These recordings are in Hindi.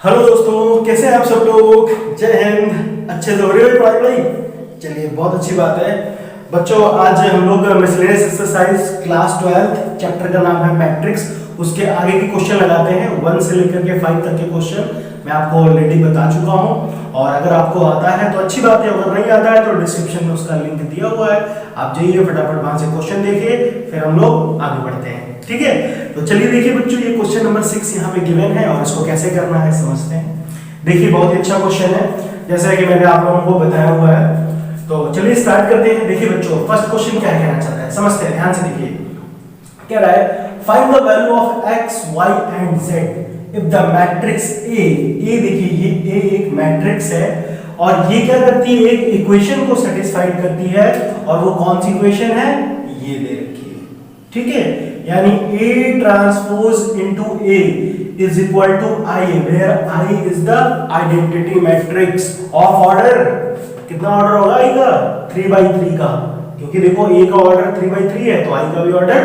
हेलो दोस्तों, कैसे हैं आप सब लोग। जय हिंद। अच्छे से हो रही है पढ़ाई। चलिए, बहुत अच्छी बात है बच्चों। आज हम लोग मिसलेनियस एक्सरसाइज क्लास 12 चैप्टर का नाम है मैट्रिक्स, उसके आगे के क्वेश्चन लगाते हैं। 1 से लेकर के 5 तक के क्वेश्चन मैं आपको ऑलरेडी बता चुका हूं, और अगर आपको आता है तो अच्छी बात है, अगर नहीं आता है तो डिस्क्रिप्शन में उसका लिंक दिया हुआ है, आप जाइए फटाफट वहां से क्वेश्चन देखिए, फिर हम लोग आगे बढ़ते हैं। ठीक है, तो चलिए देखिए बच्चों, ये क्वेश्चन नंबर 6 यहाँ पे गिवन है और इसको कैसे करना है समझते हैं। देखिए, बहुत ही अच्छा क्वेश्चन है, जैसा कि मैंने आप लोगों को बताया हुआ है। तो चलिए स्टार्ट करते हैं। देखिए बच्चों, फर्स्ट क्वेश्चन क्या कहना चाहता है समझते हैं, ध्यान से देखिए। कह रहा है find the value of x, y and z if the matrix A। देखिए, ये A एक मैट्रिक्स है और ये क्या करती है, एक इक्वेशन को सेटिस्फाइड करती है, और वो कौन सी इक्वेशन है, ये दे रखी है। ठीक है, यानी A transpose into A is equal to I, where I is the identity matrix of order. कितना ऑर्डर होगा I का, 3/3 का, क्योंकि देखो A का ऑर्डर 3/3 है, तो I का भी ऑर्डर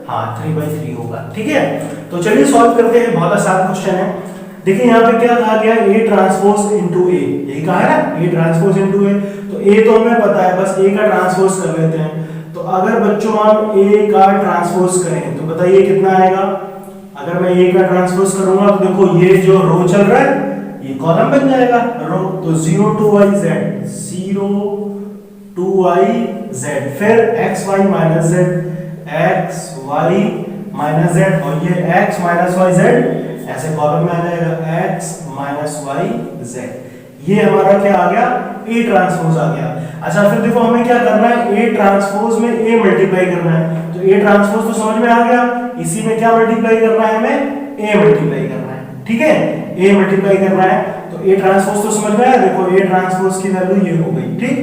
3/3 होगा। ठीक है, तो चलिए सॉल्व करते हैं। बहुत आसान क्वेश्चन है। देखिए यहाँ पे क्या कहा गया, A ट्रांसपोज इनटू A, यही कहा है ना, A ट्रांसपोज इनटू A। तो A तो हमें पता है, बस A का ट्रांसपोज कर लेते हैं। तो अगर बच्चों हम A का ट्रांसपोज करें तो बताइए कितना आएगा। अगर मैं A का ट्रांसपोज करूंगा तो देखो, ये जो रो चल रहा है ये कॉलम बन जाएगा रो। तो 0 to y z, 0 to y z, फिर x y minus z, x y minus z, और ये x माइनस y z ऐसे कॉलम में आ जाएगा, x माइनस y z। ये हमारा क्या आ गया, A ट्रांसपोज आ गया। अच्छा, फिर देखो हमें क्या करना है, A ट्रांसपोज में A मल्टीप्लाई करना है। तो A ट्रांसपोज तो समझ में आ गया, इसी में क्या मल्टीप्लाई करना है, हमें A मल्टीप्लाई करना है। ठीक है, A मल्टीप्लाई करना है, तो A ट्रांसपोज तो समझ में आया। देखो A ट्रांसपोज की वैल्यू ये हो गई। ठीक,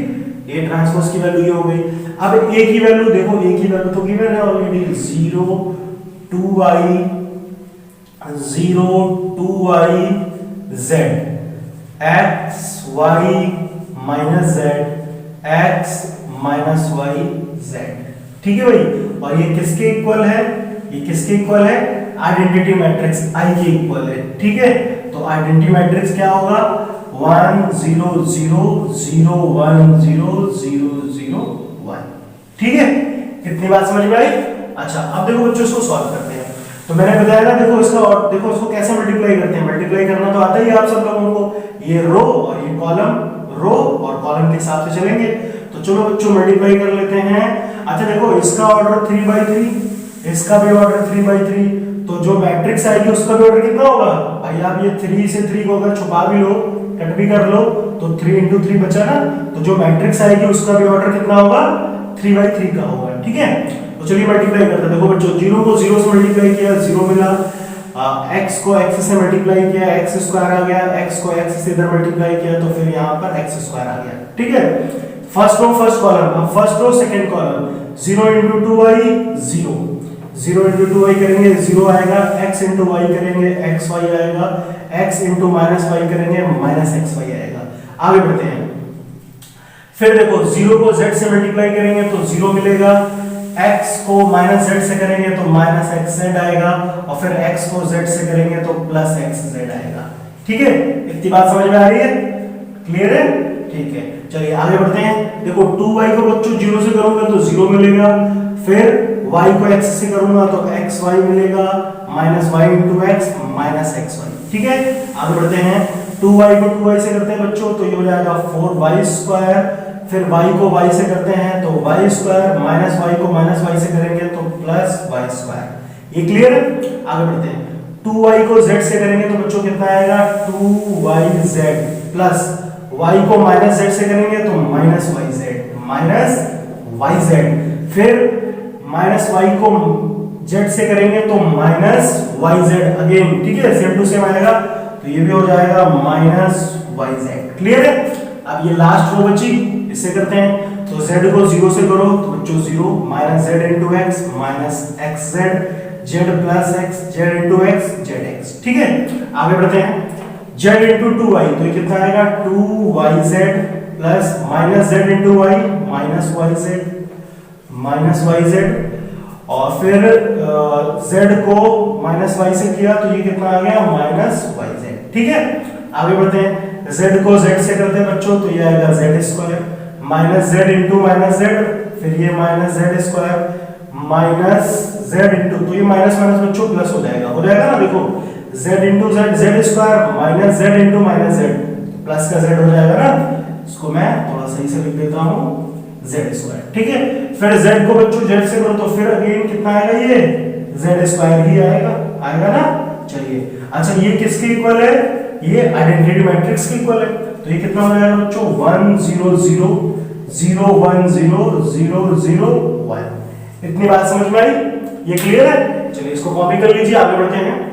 A ट्रांसपोज की वैल्यू ये हो गई। अब A की वैल्यू देखो, A की वैल्यू तो गिवन है already, 0 to y z, x y minus z, x minus y z। ठीक है भाई, और ये किसके इक्वल है, ये किसके इक्वल है, आइडेंटिटी मैट्रिक्स I के इक्वल है। ठीक है, तो आइडेंटिटी मैट्रिक्स क्या होगा, 1 0 0 0 1 0 0 0 1। ठीक है, कितनी बात समझ में आई। अच्छा, अब देखो बच्चों, इसको सॉल्व करते हैं। तो मैंने बताया ना, देखो इसका, और देखो इसको कैसे मल्टीप्लाई करते हैं। मल्टीप्लाई करना तो आता ही है आप सब लोगों को, ये रो और ये कॉलम, रो और कॉलम के हिसाब से चलेंगे। तो चलो बच्चों मल्टीप्लाई कर लेते हैं। अच्छा देखो, इसका ऑर्डर 3/3, इसका भी ऑर्डर 3/3, तो जो मैट्रिक्स आएगी उसका भी ऑर्डर कितना होगा भाई। आप ये 3 से 3 को अगर छुपा भी लो, कट भी कर लो, तो 3 into 3 बचा ना, तो जो मैट्रिक्स आएगी उसका भी ऑर्डर कितना होगा, 3/3 का होगा। ठीक है, तो चलिए मल्टीप्लाई करते हैं। देखो बच्चों, 0 को 0 से मल्टीप्लाई किया, 0 मिला, x को x से मल्टीप्लाई किया, x स्क्वायर आ गया, x को x से इधर मल्टीप्लाई किया, तो फिर यहाँ पर x स्क्वायर आ गया। ठीक है, फर्स्ट रो फर्स्ट कॉलम, अब first row second column, 0 into 2y 0, 0 into 2y करेंगे 0 आएगा, x into y करेंगे xy आएगा, x into माइनस y करेंगे माइनस xy आएगा। आगे बढ़ते हैं। फिर देखो, 0 को z से मल्टीप्लाई करेंगे तो 0 मिलेगा, x को माइनस z से करेंगे तो माइनस xz आएगा, और फिर x को z से करेंगे तो प्लस xz आएगा। ठीक है, इतनी बात समझ में आ रही है, क्लियर है। ठीक है, चलिए आगे बढ़ते हैं। देखो 2y को बच्चों 0 से करूंगा तो 0 मिलेगा, फिर y को x से करूंगा तो xy मिलेगा, minus y into x minus xy। ठीक है, आगे बढ़ते हैं। 2y को 2y से करते हैं बच्चों, तो ये हो जाएगा 4y स्क्वायर, फिर y को y से करते हैं तो y स्क्वायर, माइनस y को माइनस y से करेंगे तो प्लस y स्क्वायर। ये क्लियर है, आगे बढ़ते हैं। 2y को z से करेंगे तो बच्चों कितना आएगा, 2yz, प्लस y को माइनस z से करेंगे तो माइनस yz, फिर माइनस y को z से करेंगे तो माइनस yz अगेन। ठीक है, सेम टू सेम आएगा, तो ये भी हो जाएगा माइनस yz। क्लियर है। अब ये लास्ट रो बची, इससे करते हैं। तो z को 0 से करो तो बच्चों 0, minus z into x minus xz, z plus x, z into x zx। ठीक है, आगे बढ़ते हैं। z into 2y, तो ये कितना आएगा, 2yz plus minus z into y minus yz, और फिर z को माइनस y से किया तो ये कितना आ गया, माइनस yz। ठीक है, आगे बढ़ते हैं। z को z से करते हैं बच्चों, तो ये आएगा z square minus z into minus z, फिर ये minus z square minus z into, तो ये माइनस माइनस बच्चों प्लस हो जाएगा ना, देखो z into z square minus z into minus z, plus का z हो जाएगा ना, इसको मैं थोड़ा सही से लिख देता हूं z स्क्वायर, ठीक है। फिर z को बच्चों z से करो तो फिर अगेन कितना आएगा, ये z स्क्वायर ही आएगा ना। चलिए अच्छा, ये किसके इक्वल है, ये आइडेंटिटी मैट्रिक्स के इक्वल है, तो ये कितना हो जाएगा बच्चों 1 0 0 0 1 0 0 0 1। इतनी बात समझ में आई, ये क्लियर है। चलिए इसको कॉपी कर लीजिए, आगे बढ़ते हैं।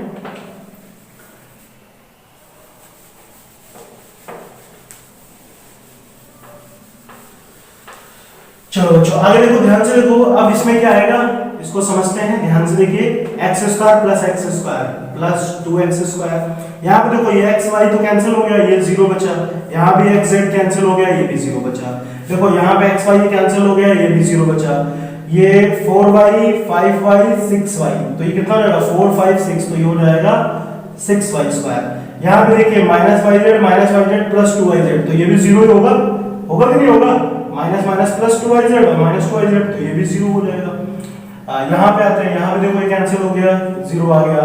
चलो बच्चों आगे देखो, ध्यान से देखो, अब इसमें क्या आएगा इसको समझते हैं, ध्यान से देखिए। X square plus x square plus 2x square, यहाँ पे देखो ये एक्स वाई तो कैंसिल हो गया, ये 0 बचा, यहाँ भी एक्स जेड कैंसिल हो गया, ये भी 0 बचा, देखो यहाँ पे एक्स वाई कैंसिल हो गया, ये भी 0 बचा, ये 4y 5y 6y, तो ये कितना हो जाएगा 4 5 6, तो ये हो जाएगा 6y स्क्वायर। यहाँ पे देखिए minus Y Z plus 2y Z, तो ये भी 0 ही होगा कि नहीं होगा, minus minus plus 2y Z और माइनस 2y जेड, तो ये भी 0 हो जाएगा। यहाँ पे आते हैं, यहाँ पे देखो ये कैंसिल हो गया, 0 आ गया,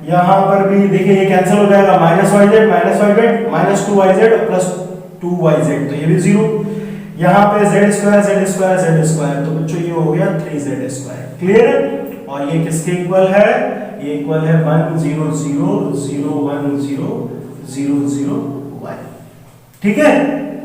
यहाँ पर भी देखिए ये कैंसिल हो जाएगा, minus Y Z minus 2y Z plus 2y Z, तो ये भी 0। यहाँ पे z स्क्वायर, तो बच्चों ये हो गया 3z स्क्वायर, क्लियर है। और ये किसके इक्वल है, ये इक्वल है 1 0 0 0 1 0 0 0 1, ठीक है।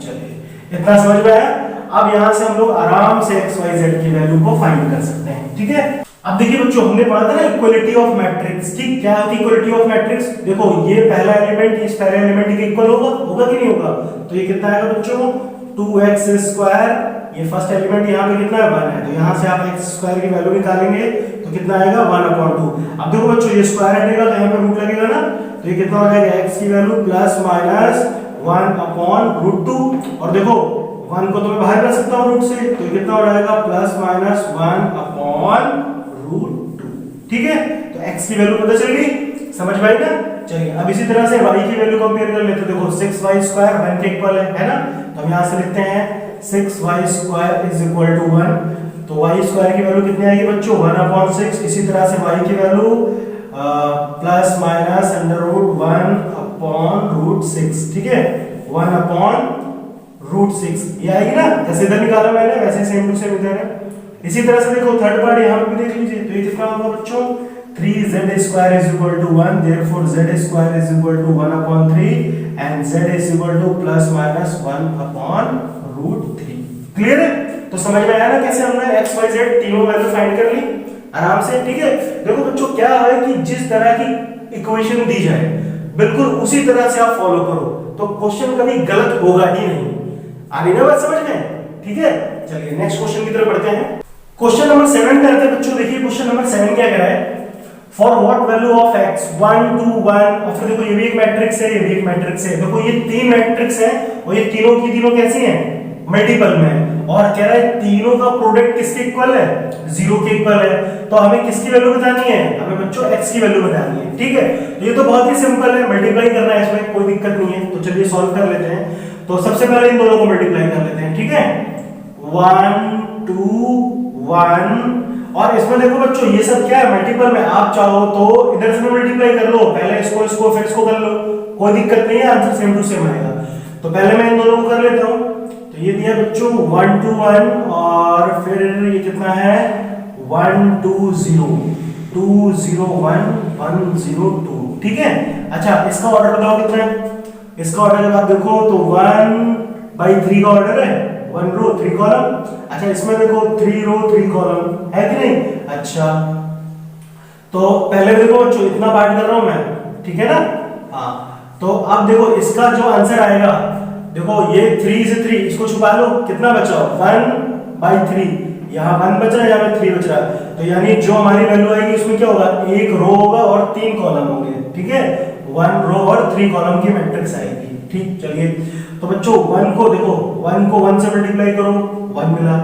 चलिए इतना समझ में आया। अब यहां से हम लोग आराम से x y z की वैल्यू को फाइंड कर सकते हैं, ठीक है। अब देखिए बच्चों, हमने पढ़ा था ना इक्वलिटी ऑफ मैट्रिक्स, ठीक, क्या होती है इक्वलिटी ऑफ मैट्रिक्स, देखो ये पहला एलिमेंट इस पहले एलिमेंट के इक्वल होगा कि नहीं होगा, तो ये कितना आएगा बच्चों 2x स्क्वायर, ये फर्स्ट एलिमेंट यहाँ पे कितना है 1 है, तो यहाँ से आप x स्क्वायर की वैल्यू निकालेंगे तो कितना आएगा 1/2। अब देखो बच्चों ये स्क्वायर हटेगा तो यहाँ पे रूट लगेगा ना, तो ये कितना हो जाएगा x की वैल्यू प्लस माइनस 1/√2, और देखो 1 को तो मैं बाहर कर सकता हूं रूट से, तो ये कितना हो जाएगा प्लस माइनस 1/√2, ठीक है। तो x की वैल्यू पता चल गई, समझ में आई ना। चलिए अब इसी तरह से y की वैल्यू कंपेयर कर लेते हैं, देखो 6y स्क्वायर 1 के इक्वल है ना, तो हम यहां से लिखते हैं 6y square is equal to 1, तो y स्क्वायर की वैल्यू कितनी आएगी बच्चों 1/6। इसी तरह से y की वैल्यू प्लस माइनस √1/√6, ठीक है, 1/√6 ये आएगी ना, जैसे इधर निकाला मैंने वैसे सेम टू सेम इधर है। इसी तरह से देखो थर्ड पार्ट यहां पे भी देख लीजिए, तो ये कितना होगा बच्चों 3z square is equal to 1, therefore z square is equal to 1/3 and z is equal to plus minus 1/√3, clear है। तो समझ में आया ना कैसे हमने x y z तीनों वैल्यू फाइंड कर ली आराम से, ठीक है। देखो बच्चों क्या है कि जिस तरह की इक्वेशन दी जाए बिल्कुल उसी तरह से आप फॉलो करो, तो क्वेश्चन कभी गलत होगा ही नहीं। आ रही ना बात समझ में, ठीक है। चलिए नेक्स्ट क्वेश्चन की तरफ बढ़ते हैं। क्वेश्चन नंबर 7 करते हैं बच्चों। देखिए क्वेश्चन नंबर 7 क्या कह रहा है, for what value of x 1 2 1, और फिर देखो ये भी एक मैट्रिक्स है, ये भी एक मैट्रिक्स है, देखो ये तीन मैट्रिक्स है और ये तीनों की तीनों कैसी हैं मल्टीपल में, और कह रहा है तीनों का प्रोडक्ट किसके इक्वल है 0 के इक्वल है। तो हमें किसकी वैल्यू बतानी है, हमें बच्चों x की वैल्यू बतानी है, ठीक है। तो ये तो बहुत ही सिंपल है, मल्टीप्लाई करना है, इसमें कोई दिक्कत नहीं है। तो चलिए सॉल्व कर लेते हैं। तो सबसे पहले इन दोनों को मल्टीप्लाई कर लेते हैं, ठीक है, 1 2 1, और इसमें देखो बच्चों ये सब क्या है मल्टीपल में, आप चाहो तो इधर से मल्टीप्लाई कर लो, पहले इसको फिर इसको कर लो, कोई दिक्कत नहीं है, आंसर सेम टू सेम आएगा। तो पहले मैं इन दोनों को कर लेता हूं। तो ये दिया बच्चों 1 2 1, और फिर ये कितना है 1 2 0 2 0 1 1 0 2, ठीक है। अच्छा इसका ऑर्डर बताओ कितना है, इसका ऑर्डर जब आप देखो तो 1/3 का ऑर्डर है, 1 रो 3 कॉलम। अच्छा इसमें देखो 3 रो 3 कॉलम है कि नहीं। अच्छा तो पहले देखो बच्चों इतना पार्ट कर रहा हूं मैं, ठीक है ना। हाँ तो अब देखो इसका जो आंसर आएगा, देखो ये 3 से 3 इसको छुपा लो, कितना बचा 1/3, यहाँ 1 बच रहा है, यहाँ पे 3 बच रहा है, तो यानी जो हमारी वैल्यू आएगी उसमें क्या होगा, एक रो होगा और 3 कॉलम होंगे, ठीक है। 1 रो और 3 कॉलम की मैट्रिक्स आएगी, ठीक। चलिए तो बच्चों 1 को देखो 1 को 1 से मल्टीप्लाई करो 1 मिला,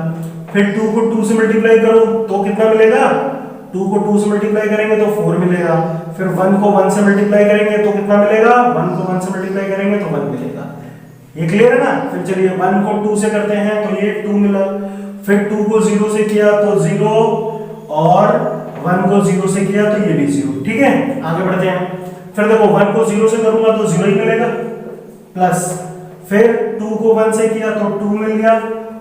फिर 2 को 2 से मल्टीप्लाई करो तो कितना मिलेगा 2 को 2 से मल्टीप्लाई करेंगे तो 4 मिलेगा, फिर 1 को 1 से मल्टीप्लाई करेंगे तो कितना मिलेगा, 1 को 1 से मल्टीप्लाई करेंगे तो 1 मिलेगा। ये क्लियर है ना। फिर चलिए 1 को 2 से करते हैं तो ये 2 मिला, फिर 2 को 0 से किया तो 0, और 1 को 0 से किया तो ये भी 0। ठीक है, आगे बढ़ते हैं। फिर देखो 1 को 0 से करूंगा तो 0 ही मिलेगा, प्लस फिर 2 को 1 से किया तो 2 मिल गया,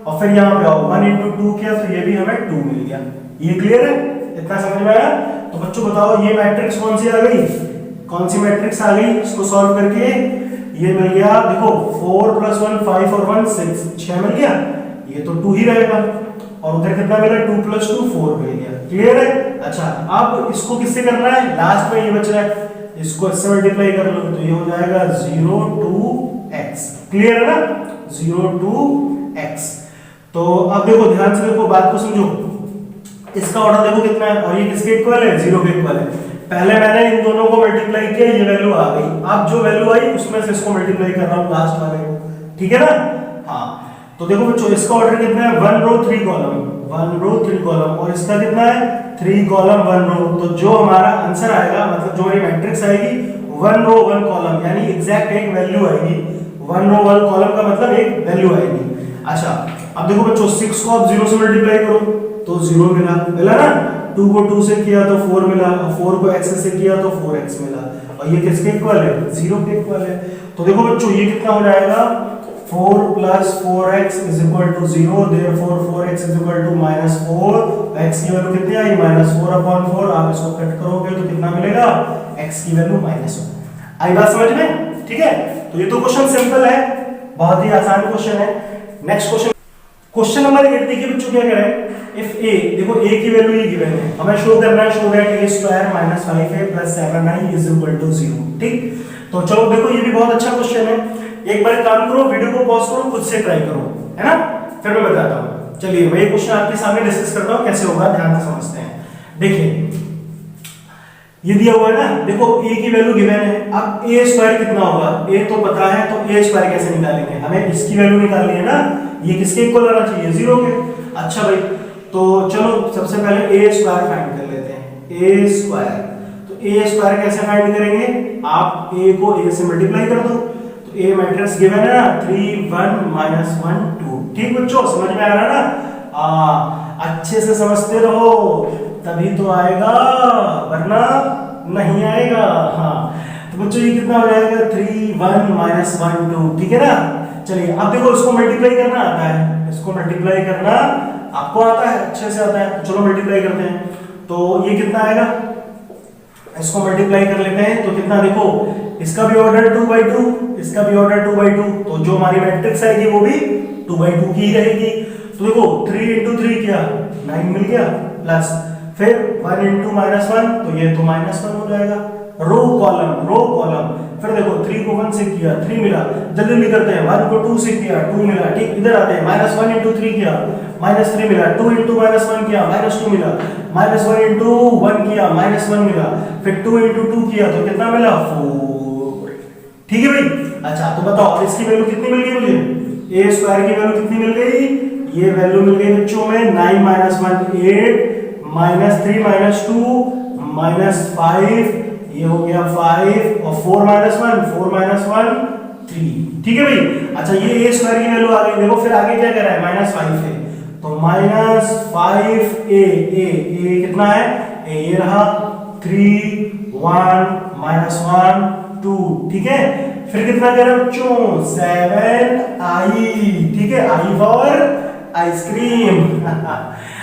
और फिर यहाँ पे आओ 1 into 2 किया तो ये भी हमें 2 मिल गया। ये क्लियर है, इतना समझ में आया। तो बच्चों बताओ ये मैट्रिक्स कौन सी आ गई, कौन सी मैट्रिक्स आ गई, इसको सॉल्व करके ये मिल गया। देखो 4 + 1 5 और 1 6, 6 मिल गया, ये तो 2 ही रहेगा, और उधर कितना मिला 2 + 2 4 मिल गया। क्लियर है। अच्छा अब इसको किससे करना है, लास्ट में ये बच रहा है, इसको इससे मल्टीप्लाई कर लो तो ये हो जाएगा 0 to x। क्लियर है ना, 0 to x। तो अब देखो ध्यान से देखो, बात को समझो, इसका ऑर्डर देखो कितना है, और ये किसके इक्वल है, 0 के इक्वल है। पहले मैंने इन दोनों को मल्टीप्लाई किया, ये वैल्यू आ गई, अब जो वैल्यू आई उसमें से इसको मल्टीप्लाई कर रहा हूं लास्ट वाले को। ठीक है ना। हाँ तो देखो बच्चों इसका ऑर्डर कितना है, 1 रो 3 कॉलम, 1 रो 3 कॉलम, और इसका कितना है 3 कॉलम 1 रो। तो जो हमारा आंसर आएगा, मतलब जो हमारी मैट्रिक्स आएगी 1 रो 1 कॉलम, यानी एग्जैक्ट एक वैल्यू आएगी। 1 रो 1 कॉलम का मतलब एक वैल्यू आएगी। अच्छा अब देखो बच्चों 6 को आप 0 से मल्टीप्लाई करो तो 0 मिला, मिला ना। 2 को 2 से किया तो 4 मिला, और 4 को x से किया तो 4x मिला, और ये किसके इक्वल है, 0 के इक्वल है। तो देखो बच्चों ये कितना हो जाएगा, 4 + 4x = 0, therefore 4x = -4। x की वैल्यू कितनी आई, -4/4। आप इसको कट करोगे तो कितना मिलेगा, x की वैल्यू -1। आई बात समझ में। ठीक है, तो ये तो क्वेश्चन सिंपल है, बहुत ही आसान क्वेश्चन है। नेक्स्ट क्वेश्चन, क्वेश्चन नंबर 8 देखिए बच्चों क्या कह रहा है, इफ a, देखो a की वैल्यू ये गिवन है, हमें शो करना है, show that a² - 5a + 7i = 0। ठीक, तो चलो देखो ये भी बहुत अच्छा क्वेश्चन है। एक बार काम करो, वीडियो को पॉज करो, खुद से ट्राई करो, है ना, फिर मैं बताता हूं। चलिए मैं ये क्वेश्चन आपके सामने डिस्कस करता हूं, कैसे होगा ध्यान से समझते हैं। देखिए ये दिया हुआ है ना, देखो a की वैल्यू गिवन है, अब a² कितना होगा, a तो पता है, तो a² कैसे निकालेंगे, हमें इसकी वैल्यू निकालनी है ना, ये किसके इक्वल होना चाहिए, 0 के। अच्छा भाई, तो चलो सबसे पहले a² फाइंड कर लेते हैं, a²। तो a² कैसे फाइंड करेंगे, आप a को a से मल्टीप्लाई कर दो, तो a मैट्रिक्स गिवन है ना, 3 1 -1 2। ठीक बच्चों, समझ में आ रहा है ना, अच्छे से समझते रहो तभी तो आएगा, वरना नहीं आएगा। हाँ तो बच्चों ये कितना हो जाएगा, 3 1 -1 2। ठीक है ना। चलिए अब देखो इसको मल्टीप्लाई करना आता है, इसको मल्टीप्लाई करना आपको आता है, अच्छे से आता है, चलो मल्टीप्लाई करते हैं। तो ये कितना आएगा, इसको मल्टीप्लाई कर लेते हैं, तो कितना देखो, इसका भी ऑर्डर 2/2, इसका भी ऑर्डर 2/2, तो जो हमारी मैट्रिक्स आएगी वो भी 2/2 की ही रहेगी। तो देखो 3 × 3 किया 9 मिल गया, प्लस फिर 1 × -1 तो ये तो -1 हो जाएगा। रो कॉलम, फिर देखो 3 को 1 से किया 3 मिला, जल्दी जल्दी करते हैं, 1 को 2 से किया 2 मिला। ठीक, इधर आते हैं, -1 × 3 किया -3 मिला, 2 × -1 किया -2 मिला, -1 × 1 किया -1 मिला, फिर 2 × 2 किया तो कितना मिला, 4। ठीक है भाई। अच्छा तो बताओ इसकी वैल्यू कितनी मिल गई मुझे, a² की वैल्यू कितनी मिल गई, ये वैल्यू मिल गई बच्चों में 9 - 1 8 -3 - 2 -5, ये हो गया 5, और 4 - 1 3। ठीक है भाई। अच्छा ये a² की वैल्यू आ गई, देखो फिर आगे क्या कर रहा है, -5 है, तो -5a कितना है, a ये रहा, 3 1 -1 2। ठीक है, फिर कितना कर रहा है बच्चों, 7i। ठीक है, i फॉर आइसक्रीम।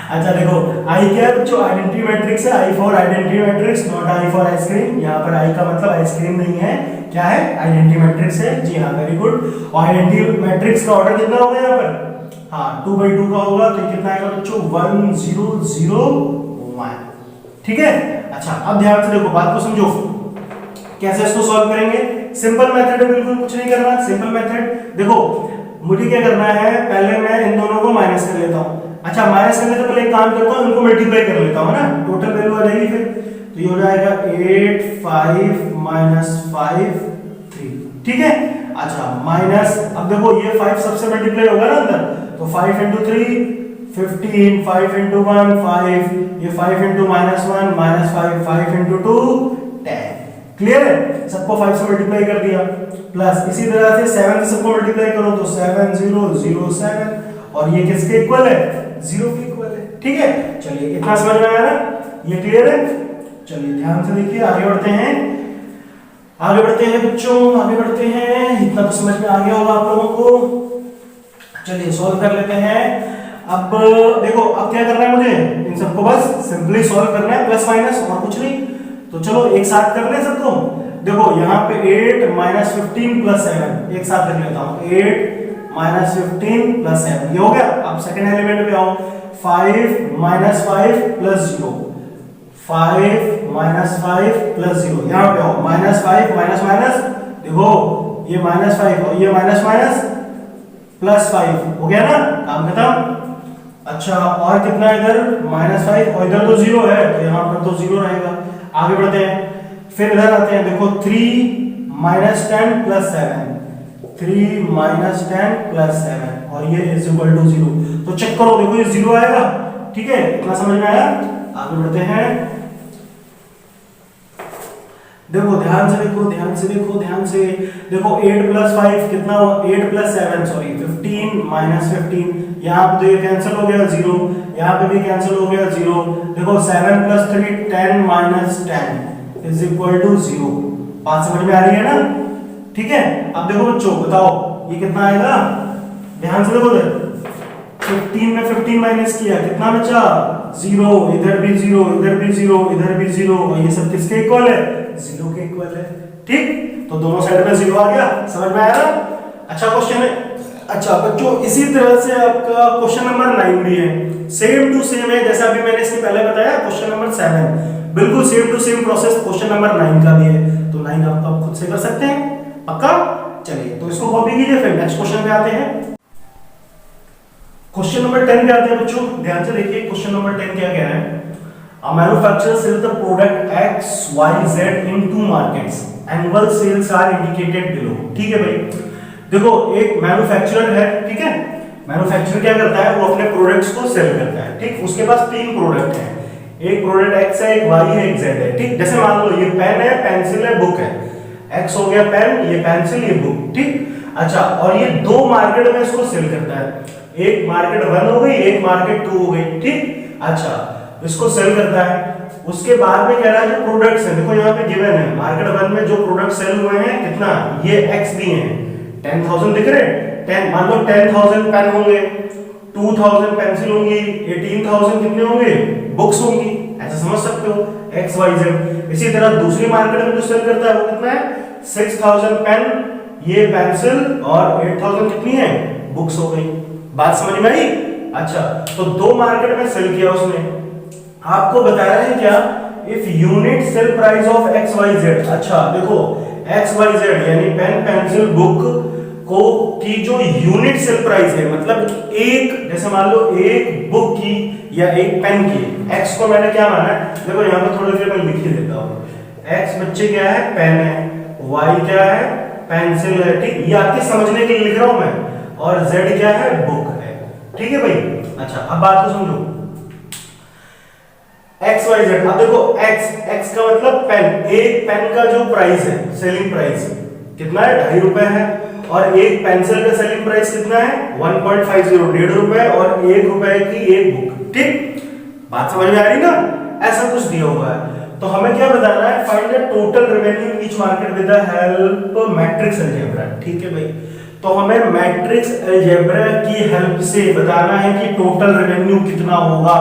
अच्छा देखो आई क्या है बच्चों, आइडेंटिटी मैट्रिक्स है, I for identity matrix, not I for ice cream. यहाँ पर आई का मतलब आइसक्रीम नहीं है, क्या है, आइडेंटिटी मैट्रिक्स है। जी हाँ, वेरी गुड। और आइडेंटिटी मैट्रिक्स का ऑर्डर कितना होगा यहाँ पर, हाँ 2/2 का होगा, तो कितना आएगा बच्चों, 1 0 0 1। ठीक है। अच्छा अब ध्यान से देखो, बात को समझो, कैसे इसको सॉल्व करेंगे। सिंपल मेथड है, बिल्कुल कुछ नहीं करना, सिंपल मेथड। देखो मुझे क्या करना है, पहले मैं इन दोनों को माइनस कर लेता हूँ। अच्छा माइनस करने से पहले एक काम करता हूँ, इनको मल्टीप्लाई कर लेता हूँ ना, टोटल वैल्यू आ जाएगी फिर, तो ये हो जाएगा 8 5 -5 3। ठीक है। अच्छा माइनस, अब देखो ये 5 सबसे मल्टीप्लाई होगा ना अंदर, तो 5 × 3 15, 5 into 1 5, ये 5 into -1 -5, 5 into 2 10। क्लियर है? सबको 5 से मल्टीप्लाई कर दिया, प्लस इसी तरह से 7 से सबको मल्टीप्लाई करो तो 7 0 0 7, और ये किसके इक्वल है? 0 के इक्वल है। ठीक है, चलिए इतना समझ में आया ना? ये क्लियर है? चलिए ध्यान से देखिए, आगे बढ़ते हैं, आगे बढ़ते हैं बच्चों, आगे बढ़ते हैं। इतना तो समझ में आ गया होगा आप लोगों को। चलिए सॉल्व कर लेते हैं। अब देखो, अब क्या करना है मुझे? इन सबको बस सिंपली सॉल्व करना है, प्लस माइनस, और कुछ नहीं। तो चलो एक साथ कर ले सबको। देखो यहाँ पे 8 -15 + 7 एक साथ कर लेता हूँ। 8 -15 + 7 ये हो गया। अब सेकंड एलिमेंट पे आओ। 5 - 5 + 0, 5 - 5 + 0, यहाँ पे आओ। -5 माइनस, देखो ये -5 और ये माइनस +5 हो गया ना, काम खत्म। अच्छा, और कितना है इधर? -5, और इधर तो 0 है तो यहाँ पर तो 0 रहेगा। आगे बढ़ते हैं, फिर इधर आते हैं। देखो 3 - 10 + 7, 3 - 10 + 7, और ये = 0। तो चेक करो, देखो ये 0 आएगा। ठीक है, इतना समझ में आया? आगे बढ़ते हैं। देखो ध्यान से देखो, ध्यान से देखो, ध्यान से देखो। 8 + 5 कितना हुआ? 8 + 7 सॉरी 15 - 15, यहाँ पे तो ये कैंसिल हो गया 0, यहाँ पे भी कैंसिल हो गया 0। देखो 7 + 3 10 - 10 = 0। बात समझ में आ रही है ना? ठीक है, अब देखो बच्चों बताओ ये कितना आएगा? ध्यान से देखो, 15 में 15 माइनस किया, कितना बचा? 0, इधर भी 0, इधर भी 0, इधर भी 0, और ये सब किसके इक्वल है? 0 के इक्वल है। ठीक, तो दोनों साइड में 0 आ गया। समझ में आया ना? अच्छा क्वेश्चन है। अच्छा बच्चों, इसी तरह से आपका क्वेश्चन नंबर 9 भी है, सेम टू सेम है जैसा अभी मैंने इसके पहले बताया क्वेश्चन नंबर 7, बिल्कुल same to same process question number 9 का भी है। तो 9 आप खुद से कर सकते हैं, पक्का? चलिए तो इसको कॉपी कीजिए, फिर नेक्स्ट क्वेश्चन पे आते हैं। क्वेश्चन नंबर 10 पे आते हैं बच्चों, ध्यान से देखिए। क्वेश्चन नंबर 10 क्या कह रहा है? A manufacturer sells the product X, Y, Z in 2 markets. Annual sales are indicated below. ठीक है भाई, देखो एक मैन्युफैक्चरर है, ठीक है। मैन्युफैक्चरर क्या करता है? वो अपने प्रोडक्ट्स को सेल करता है, ठीक। उसके पास 3 प्रोडक्ट हैं, एक प्रोडक्ट X है, एक Y है, एक Z है, ठीक। जैसे मान लो ये पेन है, पेंसिल है, बुक है। X हो गया पेन, ये पेंसिल, ये बुक, ठीक। अच्छा, और ये 2 मार्केट में इसको सेल करता है। एक मार्केट 1 हो गई, एक मार्केट 2 हो गई, ठीक। अच्छा, इसको सेल करता है। उसके बाद में कह रहा है जो प्रोडक्ट्स हैं, देखो यहाँ पे गिवन है मार्केट 1 में जो प्रोडक्ट सेल हुए हैं कितना, ये X भी हैं, 10,000 दिख रहे हैं। 10 मान लो 10,000 पेन होंगे, 2,000 पेंसिल होंगी, 18,000 कितने होंगे? बुक्स होंगी। ऐसा समझ सकते हो X Y Z। इसी तरह दूसरी मार्केट में जो सेल करता है वो कितना है? 6,000 पेन, ये पेंसिल, और 8,000 कितनी है? बुक्स हो गई। बात समझ में आई? अच्छा, तो 2 मार्केट में सेल किया उसने। आपको बताया है क्या? If unit sale price of X Y Z. अच्छा देखो, एक्स वाई जेड यानी पेन, पेंसिल, बुक को की जो यूनिट सेल प्राइस है, मतलब एक, जैसे मान लो एक बुक की या एक पेन की, एक्स को मैंने क्या माना है? देखो यहाँ पे थोड़ी देर मैं लिख ही देता हूँ। एक्स बच्चे क्या है? पेन है। वाई क्या है? पेंसिल है, ठीक। ये आपके समझने के लिए लिख रहा हूं मैं। और जेड क्या है? बुक है, ठीक है भाई। अच्छा, अब बात को समझो। एक्स वाई जेड, अब देखो एक्स का मतलब पेन, एक पेन का जो प्राइस है, सेलिंग प्राइस कितना है? 2.5 रुपए है। और एक पेंसिल का सेलिंग प्राइस कितना है? 1.50, 1.5 रुपए, और 1 रुपए की एक बुक, ठीक। बात समझ में आ रही ना? ऐसा कुछ दिया हुआ है। तो हमें क्या बताना है? Find the total revenue in each market with the help of matrix algebra, ठीक है भाई। तो हमें मैट्रिक्स अलजेब्रा की हेल्प से बताना है कि टोटल रेवेन्यू कितना होगा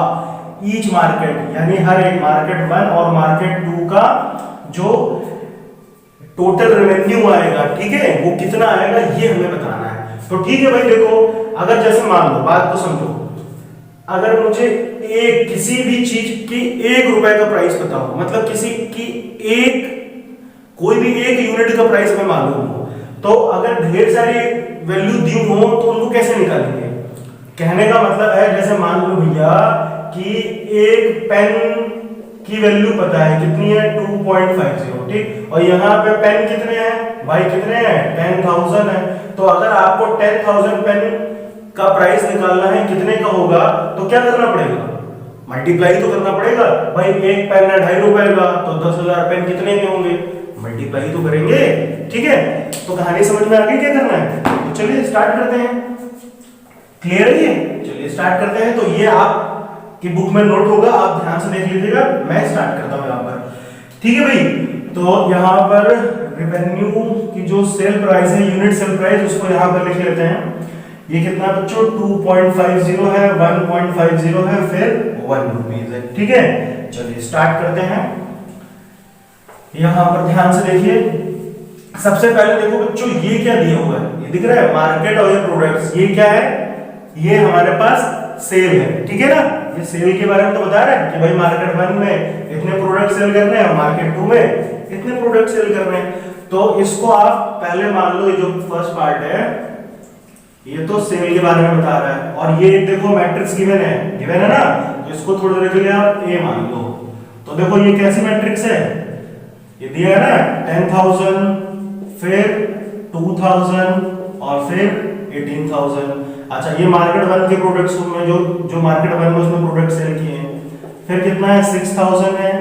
ईच मार्केट, यानी हर एक मार्केट 1 और मार्केट 2 का जो टोटल रेवेन्यू आएगा, ठीक है, वो कितना आएगा ये हमें बताना है। तो ठीक है भाई, देखो अगर जैसे मान लो, बात को समझो, अगर मुझे एक किसी भी चीज की 1 रुपए का प्राइस पता हो, मतलब किसी की कोई भी एक यूनिट का प्राइस हमें मालूम हो, तो अगर ढेर सारी वैल्यू दी हो तो उनको कैसे निकालेंगे? कहने का मतलब है, जैसे मान लो भैया कि एक पेन की वैल्यू पता है कितनी है? 2.50, ठीक। और यहाँ पे पेन कितने हैं भाई? कितने हैं? 10,000 है। तो अगर आपको 10,000 पेन का प्राइस निकालना है कितने का होगा तो क्या करना पड़ेगा, मल्टीप्लाई तो करना पड़ेगा भाई। एक पेन है 2.5 रुपए का तो 10,000 पेन कितने में होंगे, मल्टीप्लाई तो करेंगे। ठीक है, तो कहानी समझ में आ गई क्या करना है, तो चलिए स्टार्ट करते हैं। क्लियर है ये, चलिए स्टार्ट करते हैं। तो ये आप की बुक में नोट होगा, आप ध्यान से देख लीजिएगा। मैं स्टार्ट करता हूं यहां पर। ठीक है भाई, तो यहां पर रेवेन्यू की जो सेल प्राइस है, यूनिट सेल प्राइस, उसको यहां पर लिख लेते हैं। ये कितना बच्चों 2.50 है, 1.50 है, फिर 1 रुपीज है। ठीक है, चलिए स्टार्ट करते हैं। यहां पर ध्यान से देखिए, सबसे पहले देखो बच्चों ये क्या दिया हुआ है, ये दिख रहा है मार्केट और ये प्रोडक्ट्स। ये क्या है, ये हमारे पास सेल है। ठीक है ना, ये सेल के बारे में तो बता रहा है कि भाई मार्केट 1 में इतने प्रोडक्ट सेल करने हैं, मार्केट 2 में इतने प्रोडक्ट सेल करने हैं। तो इसको आप पहले मान लो, ये जो फर्स्ट पार्ट है ये तो सेल के बारे में बता रहा है, और ये देखो मैट्रिक्स गिवन है ना, तो इसको थोड़ी देर के लिए आप ए मान लो। तो देखो ये कैसी मैट्रिक्स है, ये दिया है ना 10,000, फिर 2,000 और फिर 18,000। अच्छा, ये मार्केट 1 के प्रोडक्ट्स में जो मार्केट 1 में उसने प्रोडक्ट सेल किए हैं। फिर कितना है 6,000 है,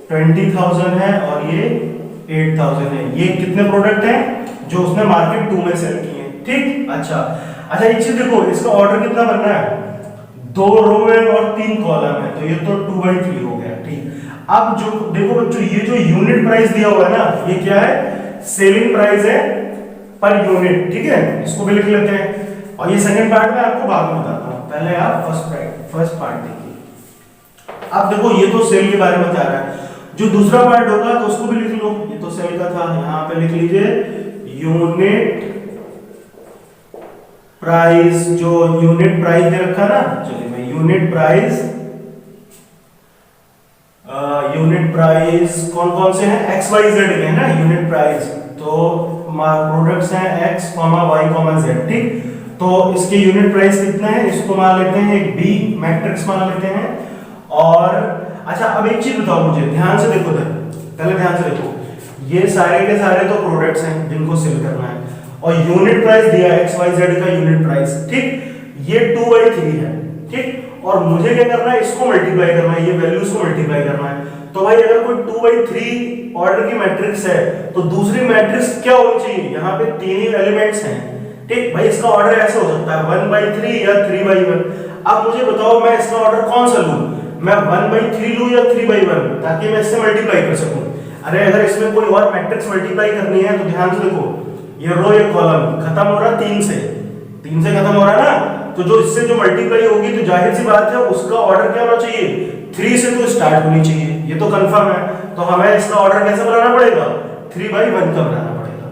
20,000 है और ये 8,000 है। ये कितने प्रोडक्ट हैं जो उसने मार्केट 2 में सेल किए हैं। ठीक, अच्छा एक चीज देखो, इसका ऑर्डर कितना बनना है, 2 रो है और 3 कॉलम है, तो ये तो 2/3 हो गया। ठीक, अब जो देखो बच्चों, ये जो यूनिट प्राइस दिया हुआ है ना, ये क्या है, सेलिंग प्राइस है पर यूनिट। ठीक है, इसको भी लिख लेते हैं। और ये सेकंड पार्ट में आपको बाद में बताता हूं, पहले आप फर्स्ट पार्ट देखिए। अब देखो ये तो सेल के बारे में बता रहा है, जो दूसरा पार्ट होगा तो उसको भी लिख लो। ये तो सेल का था, यहां पे लिख लीजिए यूनिट प्राइस। जो यूनिट प्राइस दे रखा ना, चलिए मैं यूनिट प्राइस कौन कौन से हैं, XYZ है ना यूनिट प्राइस। तो प्रोडक्ट्स हैं X, Y, Z। ठीक, तो इसके यूनिट प्राइस कितना है, इसको मान लेते हैं एक बी मैट्रिक्स मान लेते हैं। और अच्छा, अब एक चीज बताओ मुझे, ध्यान से देखो, पहले ध्यान से देखो, ये सारे के सारे तो प्रोडक्ट्स हैं जिनको सेल करना है, और यूनिट प्राइस दिया है XYZ का यूनिट प्राइस। ठीक, ये 2/3 है। ठीक, और मुझे क्या करना है, इसको मल्टीप्लाई करना है, ये वैल्यूज को मल्टीप्लाई करना है। तो भाई अगर कोई 2/3 ऑर्डर की मैट्रिक्स है तो दूसरी मैट्रिक्स क्या होनी चाहिए, यहाँ पे 3 ही एलिमेंट्स हैं। ठीक भाई, इसका ऑर्डर ऐसे हो सकता है 1/3 या 3/1। अब मुझे बताओ मैं इसका ऑर्डर कौन सा लूं, मैं 1/3 लूं या 3/1, ताकि मैं इससे मल्टीप्लाई कर सकूं। अरे अगर इसमें कोई और मैट्रिक्स मल्टीप्लाई करनी है तो ध्यान से देखो, ये रो ये कॉलम खत्म हो रहा है 3 से खत्म हो रहा है ना, तो जो इससे जो मल्टीप्लाई होगी तो जाहिर सी बात है उसका ऑर्डर क्या होना चाहिए, 3 से तो स्टार्ट होनी चाहिए, ये तो कंफर्म है। तो हमें इसका ऑर्डर कैसे बनाना पड़ेगा, 3/1 का बनाना पड़ेगा।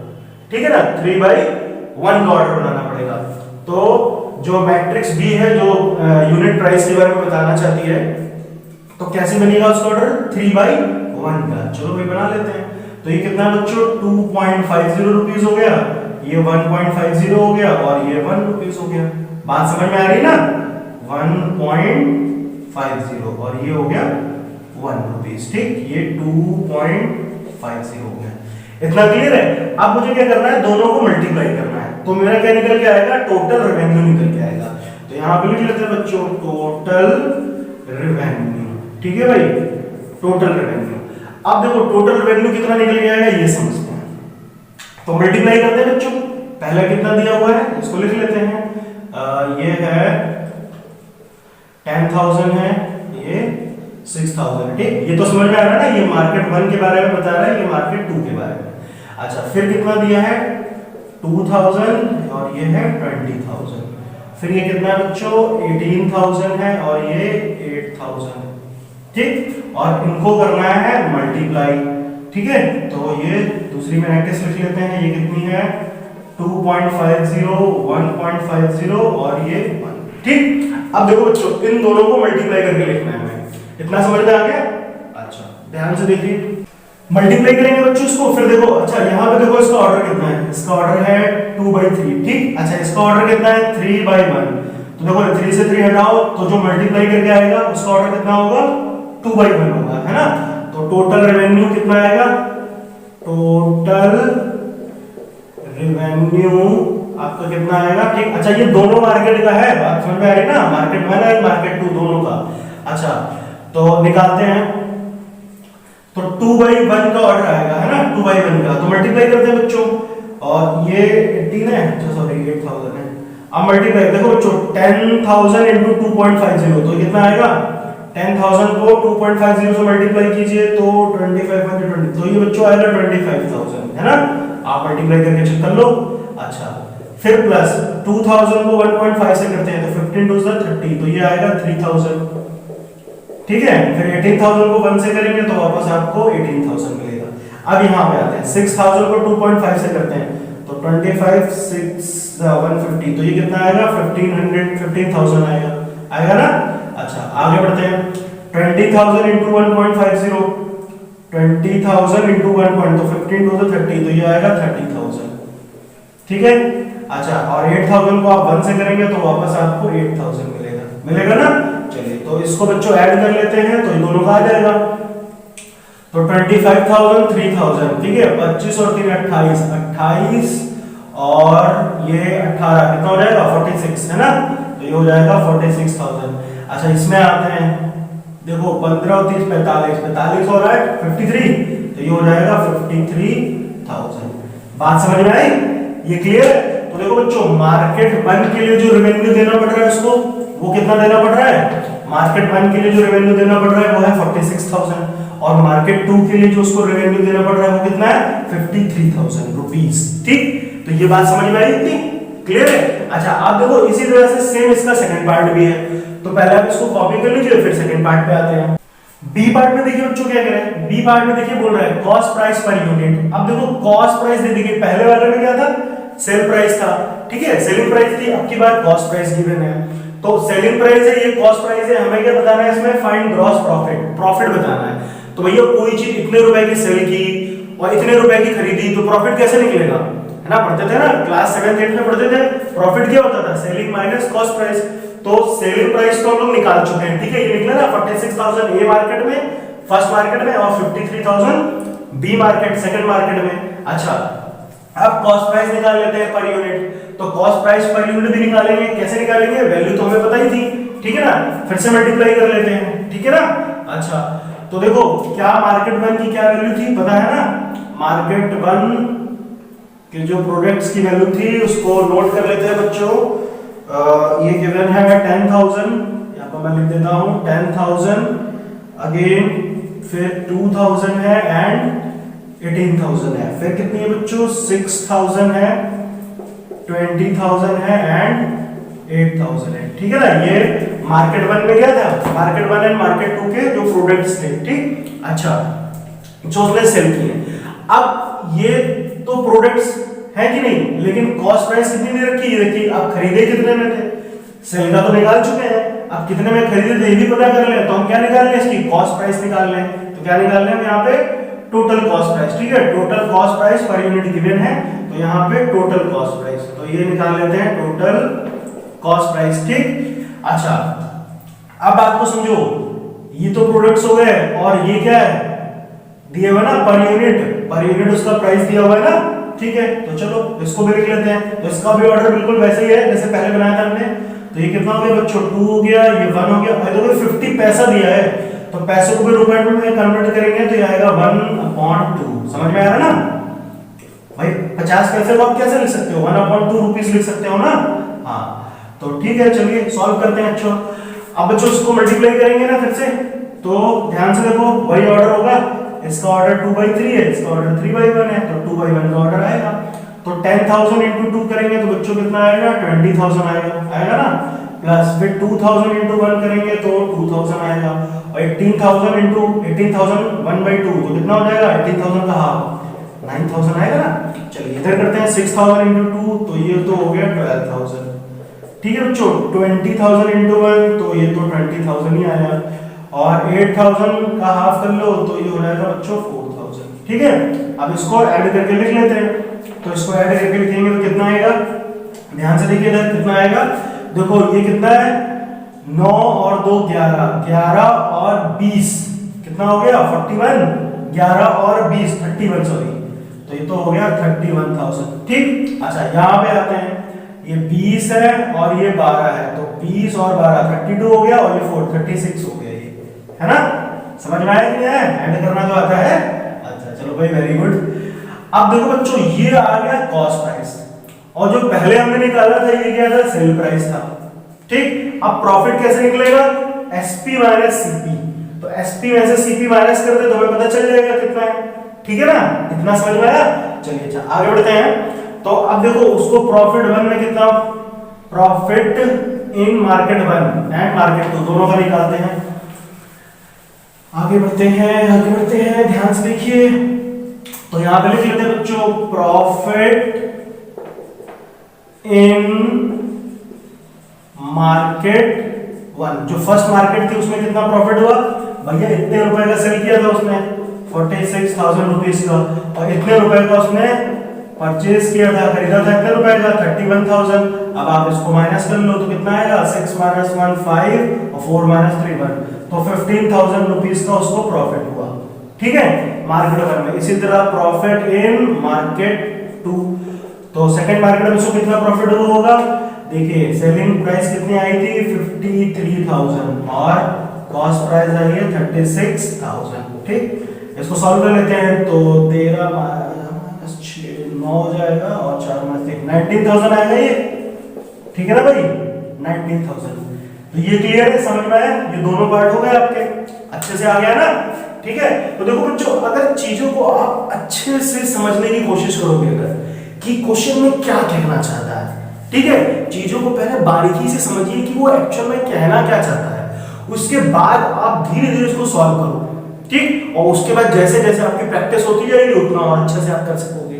ठीक है ना, 3/1 का ऑर्डर बनाना पड़ेगा। तो जो मैट्रिक्स बी है, जो यूनिट प्राइस के बारे में बताना चाहती है, तो कैसे बनेगा उसका ऑर्डर, 3/1 का। चलो भाई बना लेते हैं। तो ये कितना बच्चों 2.50 रुपीस हो गया, ये 1.50 हो गया और ये 1 रुपीस हो गया। बात समझ में आ रही ना, 1.50 और ये हो गया 1 रुपीस। ठीक, ये 2.50 हो गया। इतना क्लियर है। अब मुझे क्या करना है, दोनों को मल्टीप्लाई करना है, तो मेरा क्या निकल के आएगा, टोटल रेवेन्यू निकल के आएगा। तो यहाँ पे लिख लेते हैं बच्चों टोटल रेवेन्यू। ठीक है भाई, टोटल रेवेन्यू। अब देखो टोटल रेवेन्यू कितना निकल के आएगा ये समझते हैं, तो मल्टीप्लाई करते हैं बच्चों। पहला कितना दिया हुआ है इसको लिख लेते हैं, ये है 10,000 है, ये 6,000। ठीक, ये तो समझ में आ रहा है ना, ये मार्केट 1 के बारे में बता रहा है, ये मार्केट 2 के बारे में। अच्छा, फिर कितना दिया है 2,000 और ये है 20,000। फिर ये कितना है बच्चों 18,000 है और ये 8,000। ठीक, और इनको करना है मल्टीप्लाई। ठीक है, तो ये दूसरी मैट्रिक्स लिख लेते हैं, ये कितनी है 2.50, 1.50 और ये 1। ठीक, अब देखो बच्चों इन दोनों को मल्टीप्लाई करके लिखना है हमें। इतना समझ में आ गया। अच्छा ध्यान से देखिए, मल्टीप्लाई करेंगे बच्चों इसको। फिर देखो, अच्छा यहाँ पे देखो इसका ऑर्डर कितना है, इसका ऑर्डर है 2/3। ठीक, अच्छा इसका ऑर्डर कितना है 3/1। तो देखो 3 से 3 हटाओ तो जो मल्टीप्लाई करके आएगा उसका ऑर्डर कितना होगा 2/1 होगा, है ना। तो टोटल रेवेन्यू कितना आएगा, टोटल रेवेन्यू आपका कितना आएगा, ठीक। अच्छा ये दोनों मार्केट का है, बात समझ में आ रही ना, मार्केट 1 है मार्केट 2 दोनों का। अच्छा तो निकालते हैं, तो 2/1 का ऑर्डर आएगा है ना, 2/1 का, तो मल्टीप्लाई करते हैं बच्चों, और ये 18 है, सॉरी 8000 है। अब मल्टीप्लाई देखो बच्चों, 10,000 into 2.50, तो कितना आएगा, 10,000 को 2.50 से मल्टीप्लाई कीजिए तो 25/20, तो ये बच्चों आएगा 25,000 है ना, आप मल्टीप्लाई करके चेक कर लो। अच्छा फिर प्लस 2000 को 1.5 से करते हैं तो 15 2 30, तो ये आएगा 3000, ठीक है। फिर 18,000 को 1 से करेंगे तो वापस आपको 18,000 मिलेगा। अब यहाँ पे आते हैं, 6,000 को 2.5 से करते हैं तो 25 6 150, तो ये कितना आएगा, 15,000 आएगा, आएगा ना। अच्छा आगे बढ़ते हैं, 20,000 into 1.50, 20,000 into 1 तो 15 2 30, तो ये आएगा 30,000, ठीक है। अच्छा और 8,000 को आप 1 से करेंगे तो वापस आपको 8,000 मिलेगा, मिलेगा ना। चलिए तो इसको बच्चों ऐड कर लेते हैं, तो ये दोनों का आ जाएगा, तो 25,000 3,000, ठीक है, 25 और 3 28, 28 और ये 18 कितना हो जाएगा, 46 है ना, तो ये हो जाएगा 46,000। अच्छा इसमें आते हैं, देखो 15 और 30 45, 45 और 8 53, तो ये हो जाएगा 53,000। बात समझ में आई, ये क्लियर है। तो देखो बच्चों, मार्केट 1 के लिए जो रेवेन्यू देना पड़ रहा है उसको, वो कितना देना पड़ रहा है, मार्केट 1 के लिए जो रेवेन्यू देना पड़ रहा है वो है 46,000, और मार्केट 2 के लिए जो उसको रेवेन्यू देना पड़ रहा है वो कितना है, 53,000 रुपीस, ठीक। तो ये बात समझ में आई इतनी, क्लियर है। अच्छा आप देखो इसी तरह से सेम इसका सेकंड पार्ट भी है, तो पहले आप इसको कॉपी कर लीजिए, फिर सेकंड पार्ट पे आते हैं। बी पार्ट में देखिए बच्चों क्या कह रहे हैं, बी पार्ट में देखिए बोल रहा है कॉस्ट प्राइस पर यूनिट। अब देखो कॉस्ट प्राइस दे दी गई, पहले वाले में क्या था, सेल प्राइस था, ठीक है, सेलिंग प्राइस थी, अब की बार कॉस्ट प्राइस गिवन है। तो सेलिंग प्राइस है, ये कॉस्ट प्राइस है, हमें क्या बताना है इसमें, फाइंड ग्रॉस प्रॉफिट, प्रॉफिट बताना है। तो भैया कोई चीज इतने रुपए की सेल की और इतने रुपए की खरीदी, तो प्रॉफिट कैसे निकलेगा, है ना, पढ़ते थे ना क्लास 7 8 में पढ़ते थे, प्रॉफिट क्या होता था, सेलिंग माइनस कॉस्ट प्राइस। तो सेलिंग प्राइस तो हम लोग निकाल चुके हैं, ठीक है, ये निकला ना 46,000 ए मार्केट में, फर्स्ट मार्केट में, और 53,000 बी मार्केट, सेकंड मार्केट में। अच्छा अब कॉस्ट प्राइस निकाल लेते हैं पर यूनिट, तो कॉस्ट प्राइस पर यूनिट भी निकालेंगे, कैसे निकालेंगे, वैल्यू तो हमें पता ही थी, ठीक है ना, फिर से मल्टीप्लाई कर लेते हैं, ठीक है ना। अच्छा तो देखो क्या मार्केट 1 की क्या वैल्यू थी पता है ना, मार्केट 1 के जो प्रोडक्ट्स की वैल्यू थी उसको नोट कर लेते हैं बच्चों। ये गिवन है 10,000, यहाँ पर मैं लिख देता हूँ 10,000, अगेन फिर 2,000 है एंड 18,000 है, फिर कितनी है बच्चों 6,000 है, 20,000 है एंड 8,000 है, ठीक है ना। ये मार्केट 1 में क्या था, मार्केट 1 एंड मार्केट 2 के जो प्रोडक्ट्स थे, ठीक। अच्छा जो उसने सेल किए, अब ये तो प्रोडक्ट्स है कि नहीं, लेकिन कॉस्ट प्राइस कितनी दे रखी है, ये देखिए आप खरीदे कितने में थे, सेल का तो निकाल चुके हैं, अब कितने में खरीदे थे ये भी पता कर ले, तो हम क्या निकाल लें, इसकी कॉस्ट प्राइस निकाल लें। तो क्या निकाल लें हम यहाँ पे, टोटल कॉस्ट प्राइस, ठीक है, total cost price per unit given है, तो यहाँ पे टोटल कॉस्ट प्राइस, तो ये निकाल लेते हैं टोटल कॉस्ट प्राइस, ठीक। अच्छा अब बात को समझो, ये तो प्रोडक्ट्स हो गए, और ये क्या है दिया हुआ ना पर यूनिट उसका प्राइस दिया हुआ है ना, ठीक है। तो चलो इसको भी लिख लेते हैं, तो इसका भी ऑर्डर बिल्कुल वैसे ही है जैसे पहले बनाया था हमने। तो ये कितना हो गया बच्चों, 2 हो गया, ये 1 हो गया, और देखो 50 पैसा दिया है, तो पैसे को भी रुपए में कन्वर्ट करेंगे तो ये आएगा 1/2, समझ में आ रहा है ना भाई। 50 पैसे को आप कैसे लिख सकते हो, 1/2 रुपीस लिख सकते हो ना, हाँ। तो ठीक है चलिए सॉल्व करते हैं। अच्छा अब बच्चों इसको मल्टीप्लाई करेंगे ना फिर से, तो ध्यान से देखो वही ऑर्डर होगा, इसका ऑर्डर 2/3 है, इसका ऑर्डर 3/1 है, तो 2/1 का ऑर्डर आएगा। तो 10,000 into 2 करेंगे तो बच्चों कितना आएगा, 20,000 आएगा ना, प्लस फिर 2,000 into 1 करेंगे तो 2,000 आएगा, और 18,000 into 18,000 1/2 तो कितना हो जाएगा, 18,000 का हाफ 9,000 आएगा ना। चलिए इधर करते हैं 6,000 into 2, तो ये तो हो गया 12,000, ठीक है बच्चों। 20,000 into 1 तो ये तो 20,000 ही आया, और 8,000 का हाफ कर लो तो ये हो जाएगा बच्चों 4,000, ठीक है। अब इसको ऐड करके लिख लेते हैं, तो इसको ऐड करके लिखेंगे तो कितना आएगा, ध्यान से देखिए इधर कितना आएगा, देखो ये कितना है 9 और 2 11, 11 और 20 कितना हो गया 41, 11 और 20 31, सॉरी, तो ये तो हो गया 31,000, ठीक। अच्छा यहाँ पे आते हैं, ये 20 है और ये 12 है, तो 20 और 12 32 हो गया, और ये 4 36 हो गया, ये है ना। समझ में आया कि नहीं है? ऐड करना तो आता है। अच्छा चलो भाई, वेरी गुड। अब देखो बच्चों, ये आ गया कॉस्ट प्राइस, और जो पहले हमने निकाला था ये क्या था? सेल प्राइस था। ठीक, अब प्रॉफिट कैसे निकलेगा? SP minus CP. तो एसपी में से सीपी माइनस कर दे तो हमें पता चल जाएगा कितना है। ठीक है ना, इतना समझ में आया? चलिए अच्छा आगे बढ़ते हैं। तो अब देखो उसको प्रॉफिट वन में कितना, profit in market one and market two दोनों का निकालते हैं। आगे बढ़ते हैं, ध्यान से देखिए। तो यहां पे लिख लेते हैं बच्चों, प्रॉफिट इन मार्केट वन। जो फर्स्ट मार्केट थी उसमें कितना प्रॉफिट हुआ भैया? इतने रुपए का सेल किया था उसने, 46,000 रुपीज का, और इतने रुपए का उसने परचेज किया था, खरीदा था इतने रुपए का 31,000। अब आप इसको माइनस कर लो तो कितना आएगा? 6 - 1 5 और 4 - 3 1, तो 15,000 रुपीज का उसको प्रॉफिट हुआ। ठीक है, मार्केट वन में। इसी तरह प्रॉफिट इन मार्केट टू, तो सेकंड मार्केट में उसको कितना प्रॉफिट हुआ होगा? देखिए सेलिंग प्राइस कितनी आई थी? 53,000 और कॉस्ट प्राइस आई है 36,000। ठीक, इसको सॉल्व कर लेते हैं। तो 13 - 6 9 हो जाएगा, और 4 - 3 19,000 आएगा ये। ठीक है ना भाई, 19,000। तो ये क्लियर है, समझ में आया? ये दोनों पार्ट हो गए आपके, अच्छे से आ गया ना। ठीक है, तो देखो बच्चों, अगर चीजों को आप अच्छे से समझने की कोशिश करोगे अगर कि क्वेश्चन में क्या कहना चाहता है, ठीक है, चीजों को पहले बारीकी से समझिए कि वो एक्चुअल में कहना क्या चाहता है, उसके बाद आप धीरे धीरे उसको सॉल्व करो। ठीक, और उसके बाद जैसे जैसे आपकी प्रैक्टिस होती जाएगी उतना और अच्छे से आप कर सकोगे।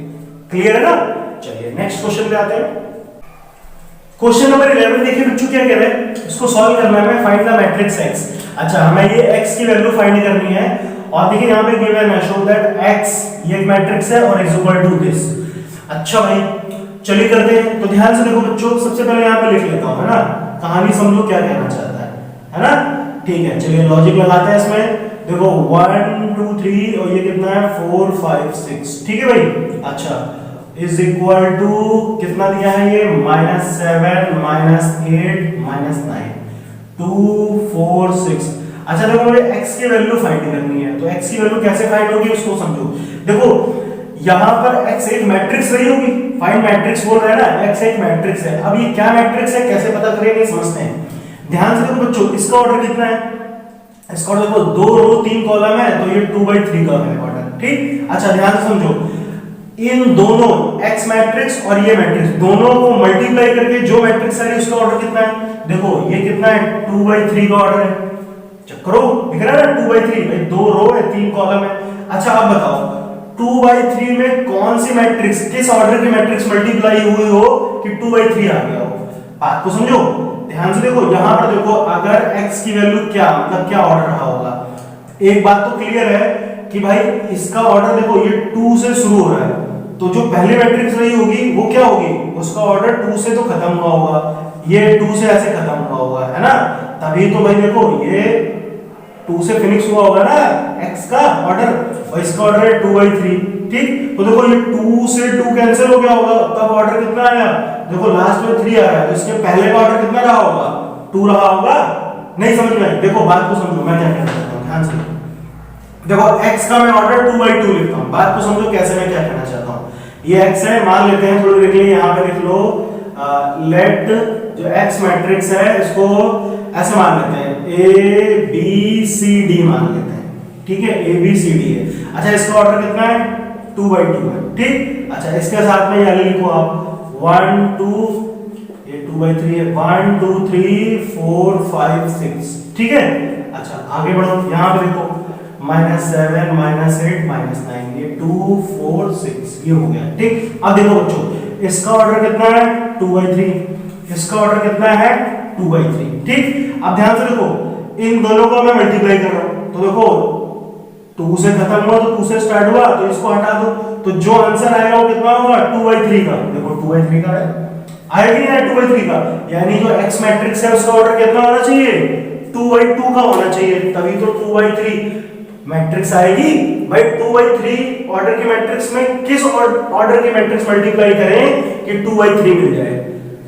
क्लियर है ना? चलिए नेक्स्ट क्वेश्चन पे आते हैं। क्वेश्चन नंबर 11 देखिए बच्चों, क्या कह रहे हैं? इसको सॉल्व करना है, फाइंड द मैट्रिक्स x। अच्छा, हमें ये x की वैल्यू फाइंड करनी है, और देखिए यहां पे गिवन है, शो दैट x ये एक मैट्रिक्स है और इज इक्वल टू दिस। अच्छा भाई चलिए करते हैं। तो ध्यान से देखो बच्चों, सबसे पहले यहां पे लिख लेता हूं, है ना, कहानी समझो क्या कहना चाहता है ना। ठीक है, चलिए लॉजिक लगाते हैं इसमें। देखो 1 2 3 और ये कितना है? 4 5 6। ठीक है भाई। अच्छा, इज इक्वल टू कितना दिया है ये? -7 -8 -9 2 4 6। अच्छा देखो, मुझे x की वैल्यू फाइंड करनी है, तो x की वैल्यू कैसे फाइंड होगी उसको समझो। देखो यहां पर x एक मैट्रिक्स रही होगी, फाइंड मैट्रिक्स बोल रहे हैं ना, x एक मैट्रिक्स है। अब ये क्या मैट्रिक्स है, कैसे पता करेंगे, समझते हैं। ध्यान से देखो बच्चों, इसका ऑर्डर कितना है? इसका ऑर्डर देखो 2 रो 3 कॉलम है, तो ये 2/3 का है ऑर्डर। ठीक, अच्छा ध्यान से समझो, इन दोनों x मैट्रिक्स और ये मैट्रिक्स दोनों को मल्टीप्लाई करके जो मैट्रिक्स है उसका ऑर्डर कितना है? देखो ये कितना है? 2/3 का ऑर्डर है। चक्रो दिख रहा है ना, 2/3 भाई, 2 रो है 3 कॉलम है। अच्छा अब बताओ 2/3 में कौन सी मैट्रिक्स, किस ऑर्डर की मैट्रिक्स मल्टीप्लाई हुई हो कि 2/3 आ गया हो? बात को समझो, ध्यान से देखो। यहां पर देखो, अगर x की वैल्यू क्या, मतलब क्या ऑर्डर रहा होगा, एक बात तो क्लियर है कि भाई इसका ऑर्डर देखो ये 2 से शुरू हो रहा है, तो जो पहली मैट्रिक्स रही होगी वो क्या होगी? उसका ऑर्डर 2 से तो खत्म हुआ होगा, ये 2 से ऐसे खत्म हुआ होगा, है ना। तभी तो भाई देखो ये 2 से फिनिश हुआ होगा ना x का ऑर्डर, और इसका ऑर्डर है 2/3। ठीक, तो देखो ये 2 से 2 कैंसिल हो गया होगा, तब ऑर्डर कितना आया? देखो लास्ट में 3 आ रहा है, तो इसके पहले का ऑर्डर कितना रहा होगा? 2 रहा होगा। नहीं समझ में? देखो बात को समझो, मैं क्या कहना चाहता हूं, ध्यान से देखो। x का मैं ऑर्डर 2/2 लिखता हूं, बात को समझो कैसे मैं क्या कहना चाहता हूं। ये x है, मान लेते हैं थोड़ी देर के लिए, यहां पे लिख लो लेट जो x मैट्रिक्स है इसको ऐसे मान लेते हैं, a b c d मान लेते हैं। ठीक है, a b c d है। अच्छा इसका ऑर्डर कितना है? 2/2 है। ठीक, अच्छा इसके साथ में ये लिखो आप 1 2, ये 2/3 है, 1 2 3 4 5 6। ठीक है, अच्छा आगे बढ़ो, यहां पे देखो -7 -8 -9, ये 2 4 6 ये हो गया। ठीक, अब देखो बच्चों, इसका ऑर्डर कितना है? 2/3, इसका ऑर्डर कितना है? 2/3। ठीक, अब ध्यान से देखो, इन दोनों को मैं मल्टीप्लाई कर रहा हूं, तो देखो 2 से खत्म हुआ तो 2 से स्टार्ट हुआ, तो इसको हटा दो, तो जो आंसर आएगा वो कितना होगा? 2/3 का। देखो 2/3 का है, आएगा नहीं है 2/3 का, यानी जो x मैट्रिक्स है उसका ऑर्डर कितना होना चाहिए? 2/2 का होना चाहिए, तभी तो 2/3 मैट्रिक्स आएगी भाई। 2/3 ऑर्डर की मैट्रिक्स में किस ऑर्डर की मैट्रिक्स मल्टीप्लाई करें कि 2/3 मिल जाए?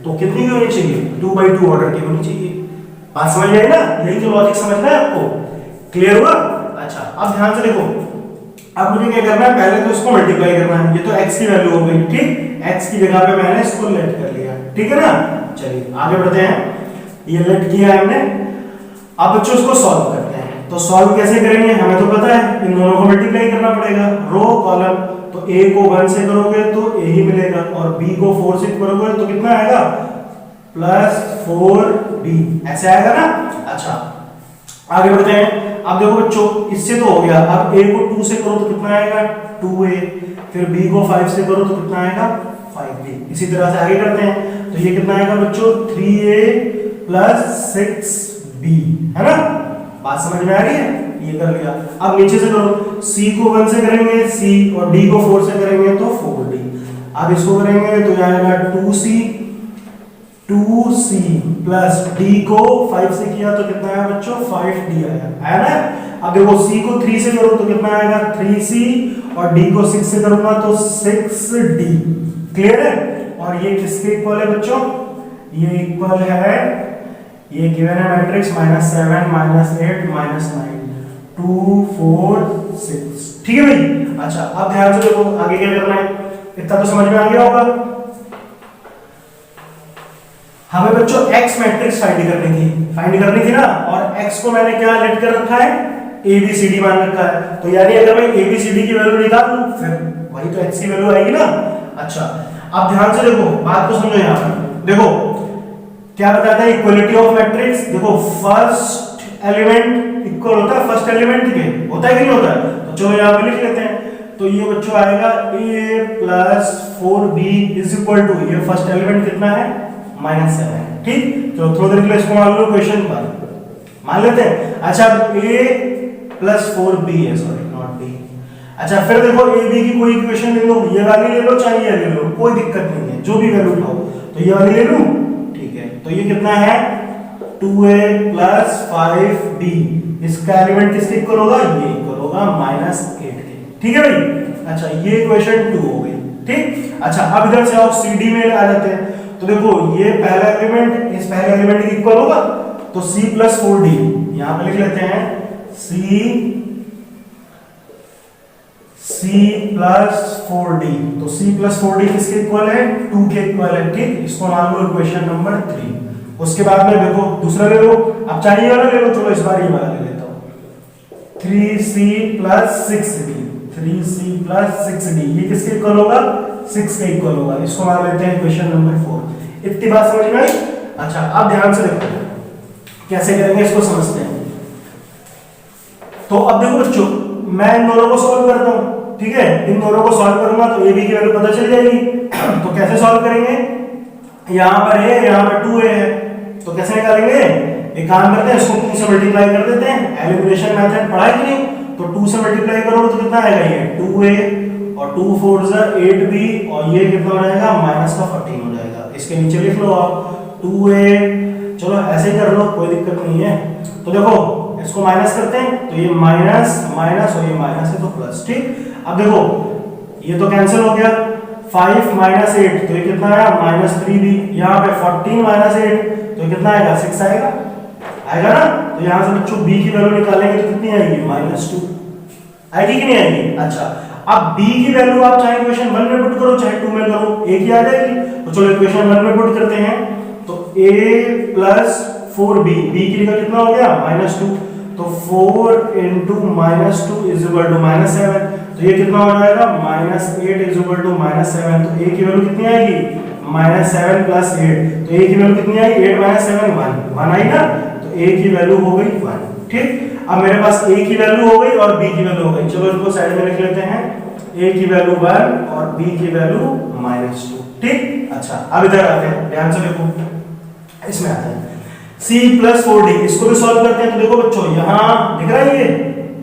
तो कितनी की होनी चाहिए, 2/2 ऑर्डर की होनी चाहिए। बात समझ में आई ना, यही तो लॉजिक समझना है आपको, क्लियर हुआ। अच्छा अब ध्यान से देखो, अब मुझे क्या करना है, पहले तो इसको मल्टीप्लाई करना है, ये तो x की वैल्यू हो गई, ठीक, x की जगह पे मैंने इसको लेट कर लिया, ठीक है ना। चलिए आगे बढ़ते हैं, ये लेट किया है हमने, अब बच्चों इसको सॉल्व करते हैं। तो सॉल्व कैसे करेंगे, हमें तो पता है इन दोनों को मल्टीप्लाई करना पड़ेगा, रो कॉलम, तो a को 1 से करोगे तो a ही मिलेगा, और b को 4 से करोगे तो कितना आएगा, +4b, ऐसे आएगा ना। अच्छा आगे बढ़ते हैं, अब देखो बच्चों इससे तो हो गया, अब a को 2 से करो तो कितना आएगा, 2a, फिर b को 5 से करो तो कितना आएगा, 5b। इसी तरह से आगे करते हैं, तो ये कितना आएगा बच्चों, 3a + 6b, है ना। बात समझ में आ रही है, ये कर लिया। अब नीचे से करो, c को 1 से करेंगे c, और d को 4 से करेंगे तो 4d। अब इसको करेंगे तो आएगा 2c प्लस d को 5 से किया तो कितना आया बच्चों, 5d आया, है ना। अब देखो c को 3 से करो तो कितना आएगा, 3c, और d को 6 से करूंगा तो 6d, क्लियर है। और ये किसके इक्वल है बच्चों, ये इक्वल है, ये गिवन है मैट्रिक्स -7 -8 -9 2 4 6, ठीक है भाई। अच्छा अब ध्यान से देखो आगे क्या करना है, इतना तो समझ में आ गया होगा। हमें बच्चों x मैट्रिक्स फाइंड करनी थी ना, और x को मैंने क्या लेट कर रखा है, ABCD मान रखा है, तो यानी अगर मैं ABCD की वैल्यू निकाल लूं फिर वही तो x की वैल्यू आएगी ना। अच्छा अब ध्यान से देखो, बात को समझो, यहां पर देखो क्या बताता है इक्वलिटी ऑफ मैट्रिक्स, देखो फर्स्ट एलिमेंट इक्वल होता है फर्स्ट एलिमेंट के, होता है कि नहीं होता है, तो चलो यहां पे लिख लेते हैं। तो ये बच्चों आएगा a + 4b = ये फर्स्ट एलिमेंट कितना है, -7, ठीक। तो थोड़ी देर के लिए इसको मान लो क्वेश्चन पर मान लेते हैं। अच्छा अब a + 4b है, सॉरी नॉट b। अच्छा फिर देखो ab की कोई इक्वेशन ले लो, ये वाली ले लो चाहे ये ले लो, कोई दिक्कत नहीं है, जो भी वैल्यू उठाओ, तो ये वाली ले लूं, ठीक है। तो ये कितना है, 2a + 5b, इसका एलिमेंट किसके इक्वल होगा, ये इक्वल होगा -8 के, ठीक है भाई। अच्छा ये इक्वेशन 2 हो गई, ठीक। अच्छा अब इधर से आओ cd में आ जाते हैं, तो देखो ये पहला एलिमेंट इस पहले एलिमेंट के इक्वल होगा, तो c + 4d, यहां पे लिख लेते हैं c + 4d, तो c + 4d किसके इक्वल है, 2 के इक्वल है, ठीक। इसको मान लो इक्वेशन नंबर 3। उसके बाद में देखो दूसरा ले लो, अब चाहिए वाला ले लो, चलो इस बार ये वाला ले लेता हूं, 3c + 6d, 3c + 6d, ये किसके इक्वल होगा, 6 के इक्वल होगा, इसको मान लेते हैं इक्वेशन नंबर 4। इतनी बात समझ में आई। अच्छा अब ध्यान से देखो कैसे करेंगे, इसको समझते हैं। तो अब देखो बच्चों मैं इन दोनों को सॉल्व करता हूं, ठीक है, इन दोनों को सॉल्व करूंगा तो ab की वैल्यू पता चल जाएगी। तो कैसे सॉल्व करेंगे, यहां पर a यहां पर 2a है, तो कैसे निकालेंगे, एक काम करते हैं, इसको 2 से मल्टीप्लाई कर देते हैं, एलिमिनेशन मेथड पढ़ा है कि नहीं, तो 2 से मल्टीप्लाई करोगे तो कितना आएगा, ये 2a और 2 4 8b, और ये कितना हो जाएगा, -14 हो जाएगा। इसके नीचे लिख लो आप 2a, चलो ऐसे ही कर लो, कोई दिक्कत नहीं है। तो देखो इसको माइनस करते हैं, तो ये माइनस माइनस और ये माइनस है तो प्लस, ठीक। अब देखो ये तो कैंसिल हो गया, 5 - 8 तो ये कितना आया, -3b, यहाँ पे 14 - 8 तो ये कितना आएगा, 6 आएगा, आएगा ना। तो यहाँ से बच्चों b की वैल्यू निकालेंगे तो कितनी आएगी, -2 आएगी कि नहीं आएगी। अच्छा अब b की वैल्यू आप चाहे इक्वेशन 1 में पुट करो चाहे 2 में करो, एक ही आ जाएगी। तो चलो इक्वेशन 1 में पुट करते हैं, तो a + 4b, b की जगह कितना हो गया, -2, तो 4 × -2 = -7, तो ये कितना हो जाएगा, -8 = -7, तो a की वैल्यू कितनी आएगी, -7 + 8, तो a की वैल्यू कितनी आई, 8 - 7 1 आई ना, तो a की वैल्यू हो गई 1, ठीक। अब मेरे पास a की वैल्यू हो गई और b की वैल्यू हो गई, चलो इसको साइड में लिख लेते हैं, a की वैल्यू 1 और b की वैल्यू -2, ठीक। अच्छा अब इधर आते हैं, ध्यान से देखो, इसमें आते हैं c + 4d, इसको भी सॉल्व करते हैं। तो देखो बच्चों यहां दिख रहा है ये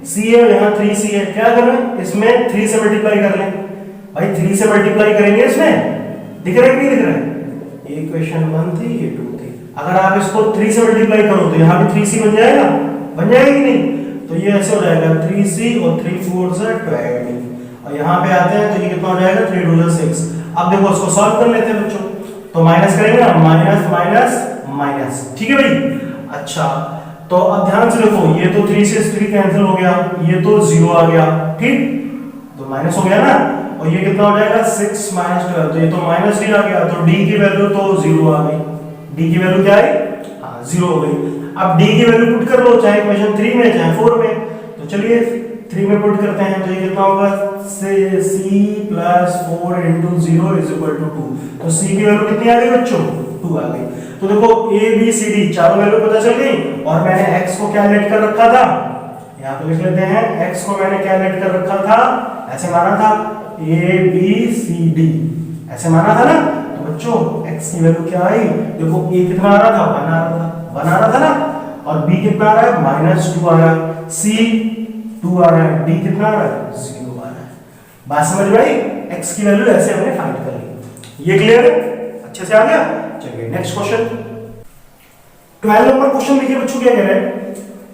c है, यहां 3c है, क्या कर रहे हैं, इसमें 3 से मल्टीप्लाई कर लें, भाई 3 से मल्टीप्लाई करेंगे, इसमें दिख रहा है कि नहीं दिख रहा है, ये इक्वेशन 1 थी, ये 2 थी। अगर आप इसको 3 से मल्टीप्लाई करो तो यहां भी 3c बन जाएगा, बन जाएगा कि नहीं, तो ये ऐसे हो जाएगा 3c और 3 4 12, और यहां पे आते हैं तो ये कितना हो जाएगा, 3 2 6। अब देखो इसको सॉल्व कर लेते हैं बच्चों, तो माइनस करेंगे ना, माइनस माइनस माइनस, ठीक है भाई। अच्छा तो अब ध्यान से देखो, ये तो 3 से 3 कैंसिल हो गया, ये तो 0 आ गया, ठीक, तो माइनस हो गया ना, और ये कितना हो जाएगा 6 माइनस 12, तो ये तो माइनस ही आ गया, तो डी की वैल्यू तो 0 आ गई। डी की वैल्यू क्या आई? हाँ 0 हो गई। अब डी की वैल्यू पुट कर लो, चाहे इक्वेशन 3 में चाहे 4 में, तो चलिए 3 में पुट करते हैं, तो ये कितना होगा c plus 4 into 0 is equal to 2। तो c की वैल्यू कितनी आ गई बच्चों? 2 आ गई। तो देखो a b c d चारों वैल्यू पता चल गई, और मैंने x को क्या लेट कर रखा था, यहाँ पे लिख लेते हैं, x को मैंने क्या लेट कर रखा था, ऐसे माना था a b c d, ऐसे माना था ना। तो बच्चों x की वैल्यू क्या आई? देखो a कितना आ रहा था? 1 आ रहा था ना, और b कितना आ रहा है? -2 आ रहा है, c 2 आ रहा है, d कितना आ रहा है? 0 आ रहा है। बात समझ में आई? x की वैल्यू ऐसे हमने फाइंड कर ली। ये क्लियर है? अच्छे से आ गया? चलिए नेक्स्ट क्वेश्चन। 12 नंबर क्वेश्चन देखिए बच्चों, क्या कह रहे हैं,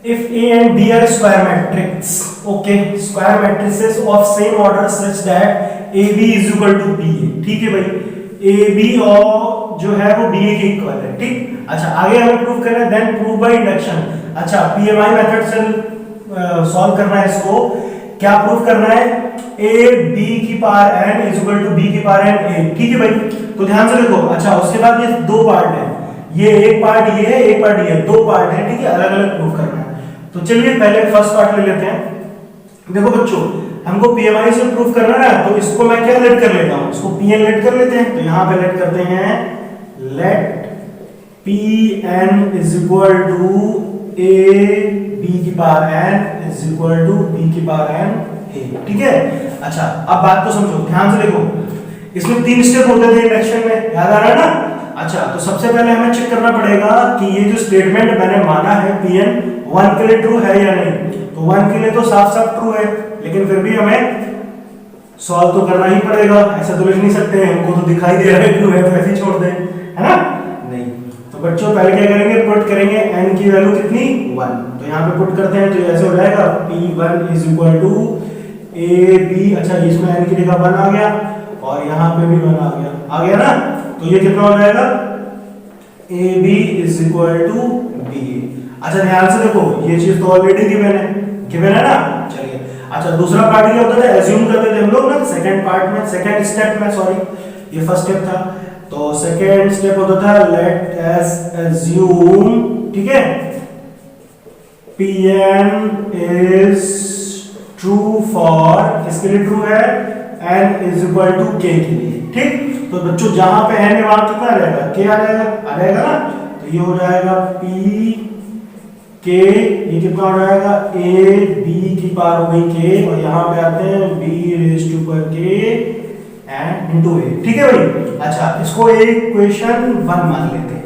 if a and b are square matrix, okay, square matrices of same order such that ab is equal to ba, ठीक है भाई, ab और जो है वो ba के इक्वल है, ठीक। अच्छा आगे हमें प्रूव करना है, देन प्रूव बाय इंडक्शन। अच्छा पीएमआई मेथड से सॉल्व करना है इसको, क्या प्रूव करना है, a b की power n is equal to b की पावर n a, ठीक है भाई। तो ध्यान से देखो, अच्छा उसके बाद ये दो पार्ट है, ये एक पार्ट ये है, एक पार्ट ये है, दो पार्ट है, ठीक है, अलग अलग प्रूव करना है। तो चलिए पहले फर्स्ट पार्ट ले लेते हैं। देखो बच्चों हमको पीएमआई से प्रूफ करना है, तो इसको मैं क्या लेट कर लेता हूं, इसको पीएन लेट कर लेते हैं। तो यहां पे लेट करते हैं, let PN is equal to A B की power n is equal to B की पावर एन ए, ठीक है। अच्छा अब बात को समझो, ध्यान से देखो, इसमें 3 स्टेप होते थे इंडक्शन में, याद आ रहा है ना। अच्छा तो सबसे पहले हमें चेक करना पड़ेगा कि ये जो स्टेटमेंट मैंने माना है पीएन 1 के लिए ट्रू है या नहीं। तो 1 के लिए तो साफ साफ ट्रू है, लेकिन फिर भी हमें सॉल्व तो करना ही पड़ेगा, ऐसा तो लिख नहीं सकते हमको तो दिखाई दे रहा है ट्रू है तो ऐसे ही छोड़ दें, है ना, नहीं। तो बच्चों पहले क्या करेंगे, पुट करेंगे n की वैल्यू कितनी 1, तो यहाँ पे पुट करते हैं, तो ऐसे हो जाएगा p1 is equal to ab, अच्छा इसमें n की जगह 1 आ गया और यहाँ पे भी 1 आ गया ना। तो ये कितना हो जाएगा, ab is equal to ba। अच्छा ध्यान से देखो, ये चीज तो ऑलरेडी गिवन है ना। चलिए अच्छा दूसरा पार्ट क्या होता था, एज्यूम करते थे हम लोग ना, सेकंड पार्ट में, सेकंड स्टेप में, सॉरी ये फर्स्ट स्टेप था, तो सेकंड स्टेप होता था लेट अस एज्यूम, ठीक है, pn इज ट्रू फॉर, किसके लिए ट्रू है, n is equal to k के लिए, ठीक। तो बच्चों जहां पे n है वहां कितना आ जाएगा, k आ जाएगा ना। तो ये हो जाएगा p k, ये कितना हो जाएगा a b की पावर हो गई k, और यहाँ पे आते हैं b raise to power k and into a, ठीक है भाई। अच्छा इसको इक्वेशन 1 मान लेते हैं,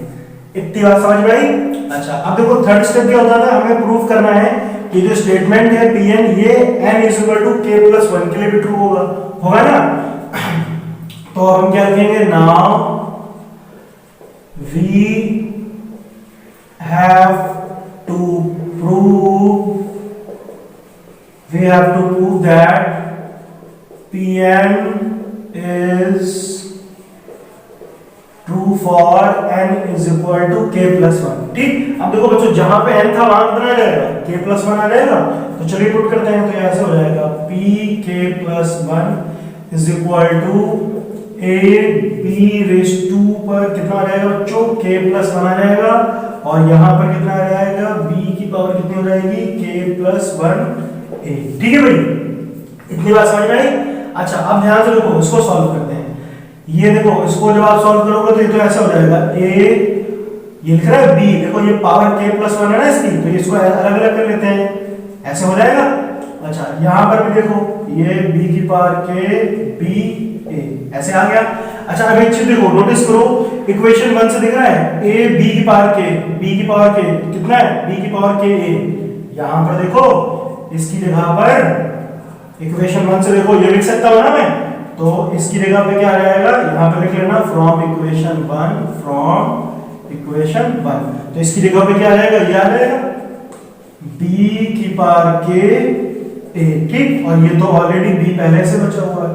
इतनी बात समझ में आई। अच्छा अब देखो थर्ड स्टेप क्या होता था, हमें प्रूव करना है कि जो स्टेटमेंट है pn ये n is equal to k plus 1 के लिए भी ट्रू होगा ना। तो हम क्या लिखेंगे, now we have to prove that pn is true for n is equal to k plus 1, ठीक। अब देखो बच्चों जहां पे n था वहां कितना आ जाएगा, k plus 1 आ जाएगा। तो चलिए पुट करते हैं, तो ऐसे हो जाएगा p k plus 1 is equal to a b raised to पर कितना आ जाएगा बच्चों, k plus 1 आ जाएगा, और यहाँ पर कितना आ जाएगा, b की पावर कितनी हो जाएगी, k plus 1 a, ठीक है भाई, इतनी बात समझ में आई। अच्छा अब ध्यान से देखो, इसको सॉल्व करते हैं। ये देखो इसको जब आप सॉल्व करोगे तो ये तो ऐसा हो जाएगा, a ये लिख रहा है b, देखो ये पावर k plus 1 है ना इसकी, तो इसको अलग अलग कर लेते हैं, ऐसे हो जाएगा। अच्छा यहाँ पर भी देखो ये b की पावर k b a ऐसे आ गया। अच्छा अब एक चीज देखो, नोटिस करो, इक्वेशन 1 से दिख रहा है a b की पावर k कितना है, b की पावर k a, यहाँ पर देखो इसकी जगह पर इक्वेशन 1 से देखो ये लिख सकता हूं ना मैं, तो इसकी जगह पे क्या आ जाएगा, यहाँ पे लिख लेना फ्रॉम इक्वेशन 1, तो इसकी जगह पे क्या आ जाएगा, ये आ जाएगा b की पावर k a, ठीक। और ये तो ऑलरेडी b पहले से बचा हुआ है,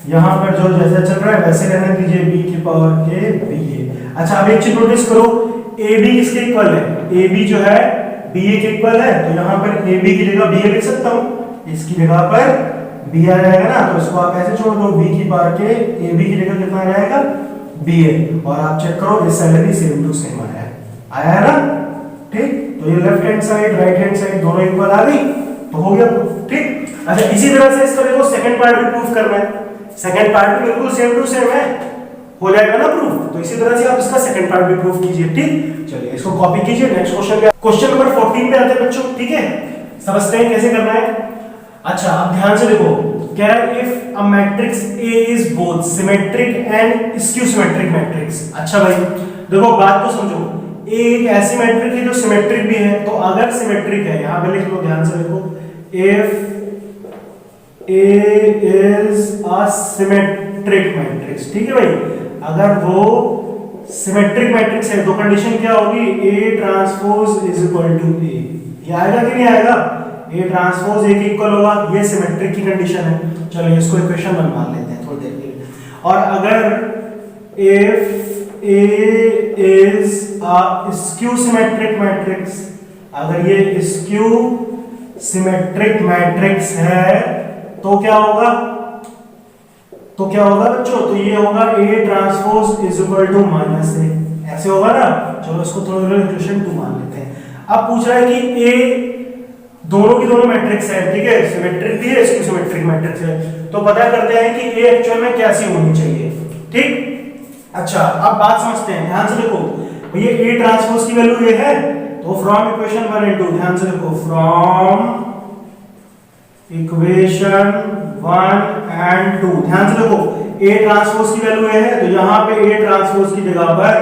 यहाँ पर जो जैसा चल रहा है वैसे रहने दीजिए, b की पावर k b a, अच्छा अब एक चीज नोटिस करो, ए बी किसके इक्वल है, ए बी जो है बी ए के इक्वल है, तो यहाँ पर ए बी की जगह बी ए लिख सकता हूँ, इसकी जगह पर बी आ जाएगा ना, तो इसको आप ऐसे छोड़ दो, बी की पावर के ए बी की जगह कितना आ जाएगा बी ए, और आप चेक करो इस साइड भी सेम टू सेम आया है ना, ठीक। तो ये left hand side right hand side दोनों इक्वल आ गई, तो हो गया ठीक। अच्छा इसी तरह से इसका देखो सेकंड पार्ट भी प्रूफ करना है, सेकंड पार्ट भी बिल्कुल सेम टू सेम है, हो जाएगा ना प्रूफ। तो इसी तरह से आप इसका सेकंड पार्ट भी प्रूफ कीजिए, ठीक। चलिए इसको कॉपी कीजिए, नेक्स्ट क्वेश्चन पे, क्वेश्चन नंबर 14 पे आते हैं बच्चों, ठीक है। समझते हैं कैसे करना है। अच्छा अब ध्यान से देखो, कह रहा है if a matrix A is both symmetric and skew symmetric matrix. अच्छा भाई देखो बात को समझो, ए एक ऐसी मैट्रिक है जो सिमेट्रिक भी है, तो अगर सिमेट्रिक है, यहां पे लिख लो ध्यान से देखो, if A is a symmetric matrix, ठीक है भाई, अगर वो सिमेट्रिक मैट्रिक्स है तो कंडीशन क्या होगी, A transpose is equal to A, ये आएगा कि नहीं आएगा, ए ट्रांसपोज ए के इक्वल होगा, ये सिमेट्रिक की कंडीशन है। चलो इसको इक्वेशन बनवा लेते हैं थोड़ी देर के लिए। और अगर if A is a skew symmetric matrix, अगर ये स्क्यू सिमेट्रिक मैट्रिक्स है तो क्या होगा, तो क्या होगा बच्चों, तो ये होगा A transpose is equal to minus A, ऐसे होगा ना। चलो इसको थोड़ा इक्वेशन 2 मान लेते हैं। अब पूछ रहा है कि A दोनों की दोनों मैट्रिक्स है, ठीक है, सिमेट्रिक भी है, इसकी सिमेट्रिक मैट्रिक्स है, तो पता करते हैं कि A एक्चुअल में कैसी होनी चाहिए, ठीक। अच्छा अब बात समझते हैं, ध्यान से देखो भैया, A ट्रांसपोज की वैल्यू ये है, तो फ्रॉम इक्वेशन 1 and 2, ध्यान से देखो, फ्रॉम इक्वेशन 1 and 2, ध्यान से देखो, A ट्रांसपोज की वैल्यू ये है, तो यहाँ पे A ट्रांसपोज की जगह पर,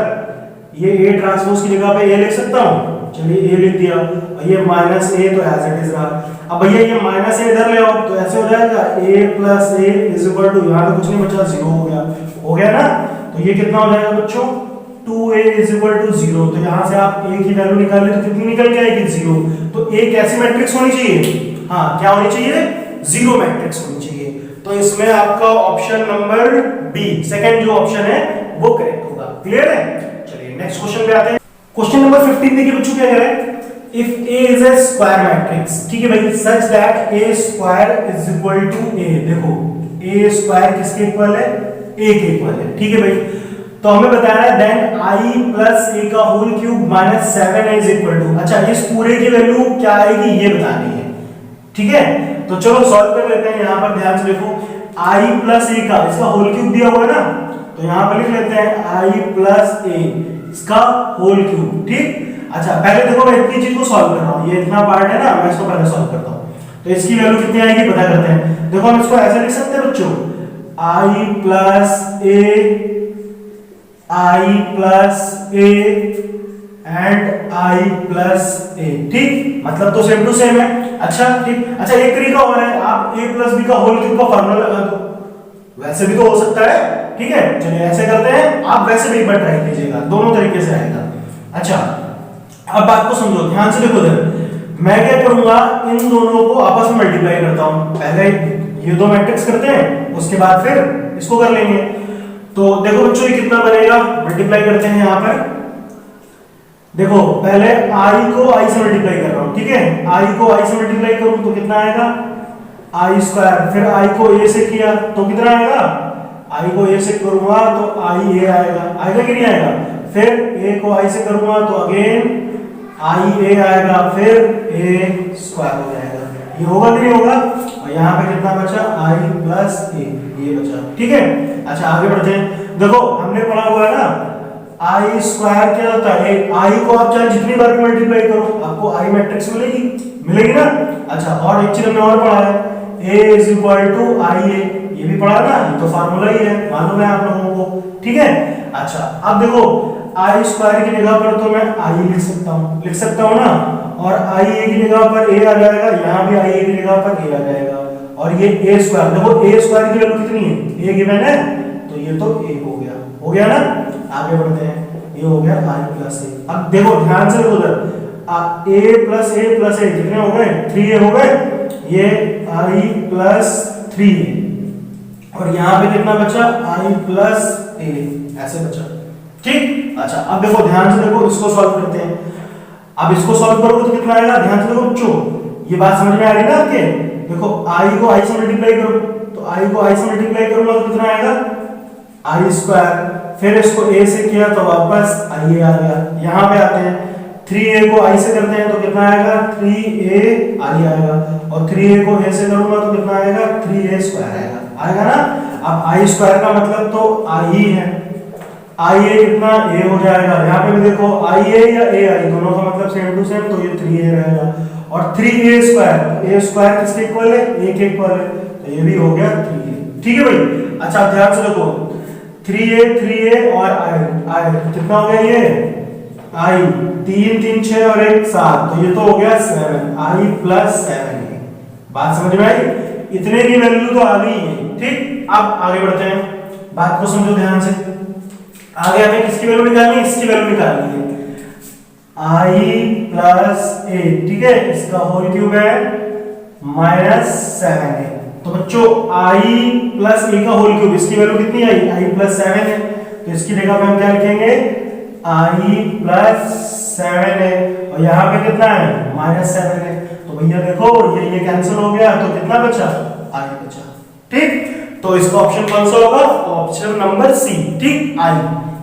ये A ट्रांसपोज की जगह पे A लिख सकता हूँ, चलिए A लिख दिया, और ये माइनस A तो एज इट इज रहा। अब भैया ये माइनस A इधर ले आओ, तो ऐसे हो जाएगा A plus A is equal to, यहाँ पे कुछ नहीं बचा, 0 हो गया ना। तो ये कितना हो जाएगा बच्चों, 2A इज इक्वल टू 0, तो यहाँ से आप A की वैल्यू निकाल ले तो कितनी निकल के आएगी, 0। तो A कैसी मैट्रिक्स होनी चाहिए, हाँ क्या होनी चाहिए, 0 मैट्रिक्स होनी चाहिए। तो इसमें आपका ऑप्शन नंबर बी, सेकंड जो ऑप्शन है वो करेक्ट होगा। क्लियर है। चलिए नेक्स्ट क्वेश्चन पे आते हैं। क्वेश्चन नंबर 15 देखिए बच्चों क्या कह रहा है, if A is a square matrix, ठीक है भाई, such that A square is equal to A, देखो A स्क्वायर किसके इक्वल है, A के इक्वल है, ठीक है भाई। तो हमें बताया है देन I प्लस A का whole cube minus 7A is equal to, अच्छा इस पूरे की वैल्यू क्या आएगी ये बतानी है, ठीक है। तो चलो सॉल्व कर लेते हैं। यहाँ पर ध्यान से देखो, I प्लस A का, इसका होल क्यूब दिया हुआ है ना, तो यहाँ पर लिख लेते हैं I प्लस A इसका होल क्यूब, ठीक। अच्छा पहले देखो मैं इतनी चीज को सॉल्व कर रहा हूँ, ये इतना पार्ट है ना, मैं इसको पहले सॉल्व करता हूँ। तो इसकी वैल्यू कितनी आएगी पता करते हैं। देखो हम इसको ऐसे लिख सकते हैं बच्चों, I plus A and I plus A, ठीक, मतलब तो सेम टू सेम है। अच्छा ठीक, अच्छा एक तरीका और है, आप A प्लस B का होल क्यूब का फार्मूला लगा दो, वैसे भी तो हो सकता है, ठीक है। चलिए ऐसे करते हैं, आप वैसे भी एक बार ट्राई कीजिएगा, दोनों तरीके से आएगा। अच्छा अब बात को समझो, ध्यान से देखो इधर, मैं क्या करूंगा, इन दोनों को आपस में मल्टीप्लाई करता हूं, पहले ये दो मैट्रिक्स करते हैं, उसके बाद फिर इसको कर लेंगे। तो देखो बच्चों ये कितना बनेगा, मल्टीप्लाई करते हैं यहाँ पर, देखो पहले I को I से मल्टीप्लाई कर रहा हूं, ठीक है, I को I से मल्टीप्लाई करूं तो कितना आएगा I स्क्वायर, फिर I को A से किया तो कितना आएगा, I को A से करूंगा तो IA आएगा कि नहीं आएगा, फिर A को I से करूंगा तो अगेन IA आएगा, फिर A स्क्वायर हो जाएगा, ये होगा कि नहीं होगा। और यहाँ पे कितना बचा, I प्लस A, ये बचा, ठीक है। अच्छा आगे बढ़ते हैं, देखो हमने पढ़ा हुआ है ना, I स्क्वायर क्या होता है, I को आप चाहे जितनी बार भी मल्टीप्लाई करो आपको I मैट्रिक्स मिलेगी ना। अच्छा और एक चीज हमने और पढ़ा है, A is equal to IA, ये भी पढ़ा ना, ये तो फार्मूला ही है, मालूम है आप लोगों को, ठीक है। अच्छा अब देखो I स्क्वायर की जगह पर तो मैं I लिख सकता हूँ ना, और IA की जगह पर A आ जाएगा, यहाँ भी IA की जगह पर A आ जाएगा, और ये A स्क्वायर, देखो A स्क्वायर की वैल्यू कितनी है, A गिवन है, तो ये तो A हो गया ना। आगे बढ़ते हैं, ये हो गया I प्लस A। अब देखो ध्यान से देखो उधर, A प्लस A कितने हो गए, 3A हो गए, ये I प्लस 3A, और यहाँ पे कितना बचा I प्लस A, ऐसे बचा, ठीक। अच्छा अब देखो ध्यान से देखो, इसको सॉल्व करते हैं। अब इसको सॉल्व करोगे तो कितना आएगा, ध्यान से देखो बच्चों, ये बात समझ में आ रही है ना आपके। देखो i को i से मल्टीप्लाई करो, तो i को i से मल्टीप्लाई करूंगा तो कितना आएगा i स्क्वायर, फिर इसको a से किया तो वापस ia आ गया। यहाँ पे आते हैं 3a को i से करते हैं तो कितना आएगा 3a i आएगा, और 3a को a से करूंगा तो कितना आएगा 3a स्क्वायर आएगा ना। अब i स्क्वायर का मतलब तो i ही है, ia कितना a हो जाएगा। यहाँ पे भी देखो ia या ai दोनों का मतलब सेम टू सेम, तो ये 3a रहेगा, और 3a स्क्वायर, a स्क्वायर किसके इक्वल है, a के इक्वल है, तो ये भी हो गया 3a। ठीक है भाई। अच्छा ध्यान से देखो 3a और i कितना हो गया, ये i 3 3 6 और 1 7, तो ये तो हो गया 7, i प्लस 7a। बात समझ में आई, इतने की वैल्यू तो आ गई है। ठीक, अब आगे बढ़ते हैं, बात को समझो ध्यान से। आगे हमें किसकी वैल्यू निकालनी है, इसकी वैल्यू निकालनी है i प्लस a, ठीक है, इसका होल क्यूब है -7a। तो बच्चों i प्लस a का होल क्यूब, इसकी वैल्यू कितनी आई, i प्लस 7 है, तो इसकी जगह पे हम क्या लिखेंगे i प्लस 7 है, और यहाँ पे कितना है -7 है, तो भैया देखो ये कैंसिल हो गया, तो कितना बचा i बचा। ठीक, तो इसका ऑप्शन कौन सा होगा, ऑप्शन नंबर सी। ठीक, i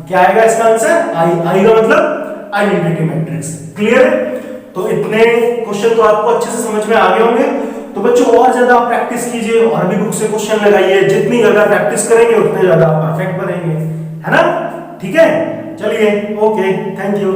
क्या आएगा इसका आंसर, i का मतलब आइडेंटिटी मैट्रिक्स। क्लियर है। तो इतने क्वेश्चन तो आपको अच्छे से समझ में आ गए होंगे। तो बच्चों और ज्यादा आप प्रैक्टिस कीजिए, और भी बुक से क्वेश्चन लगाइए, जितनी ज्यादा प्रैक्टिस करेंगे उतने ज्यादा आप परफेक्ट बनेंगे, है ना। ठीक है, चलिए ओके, थैंक यू।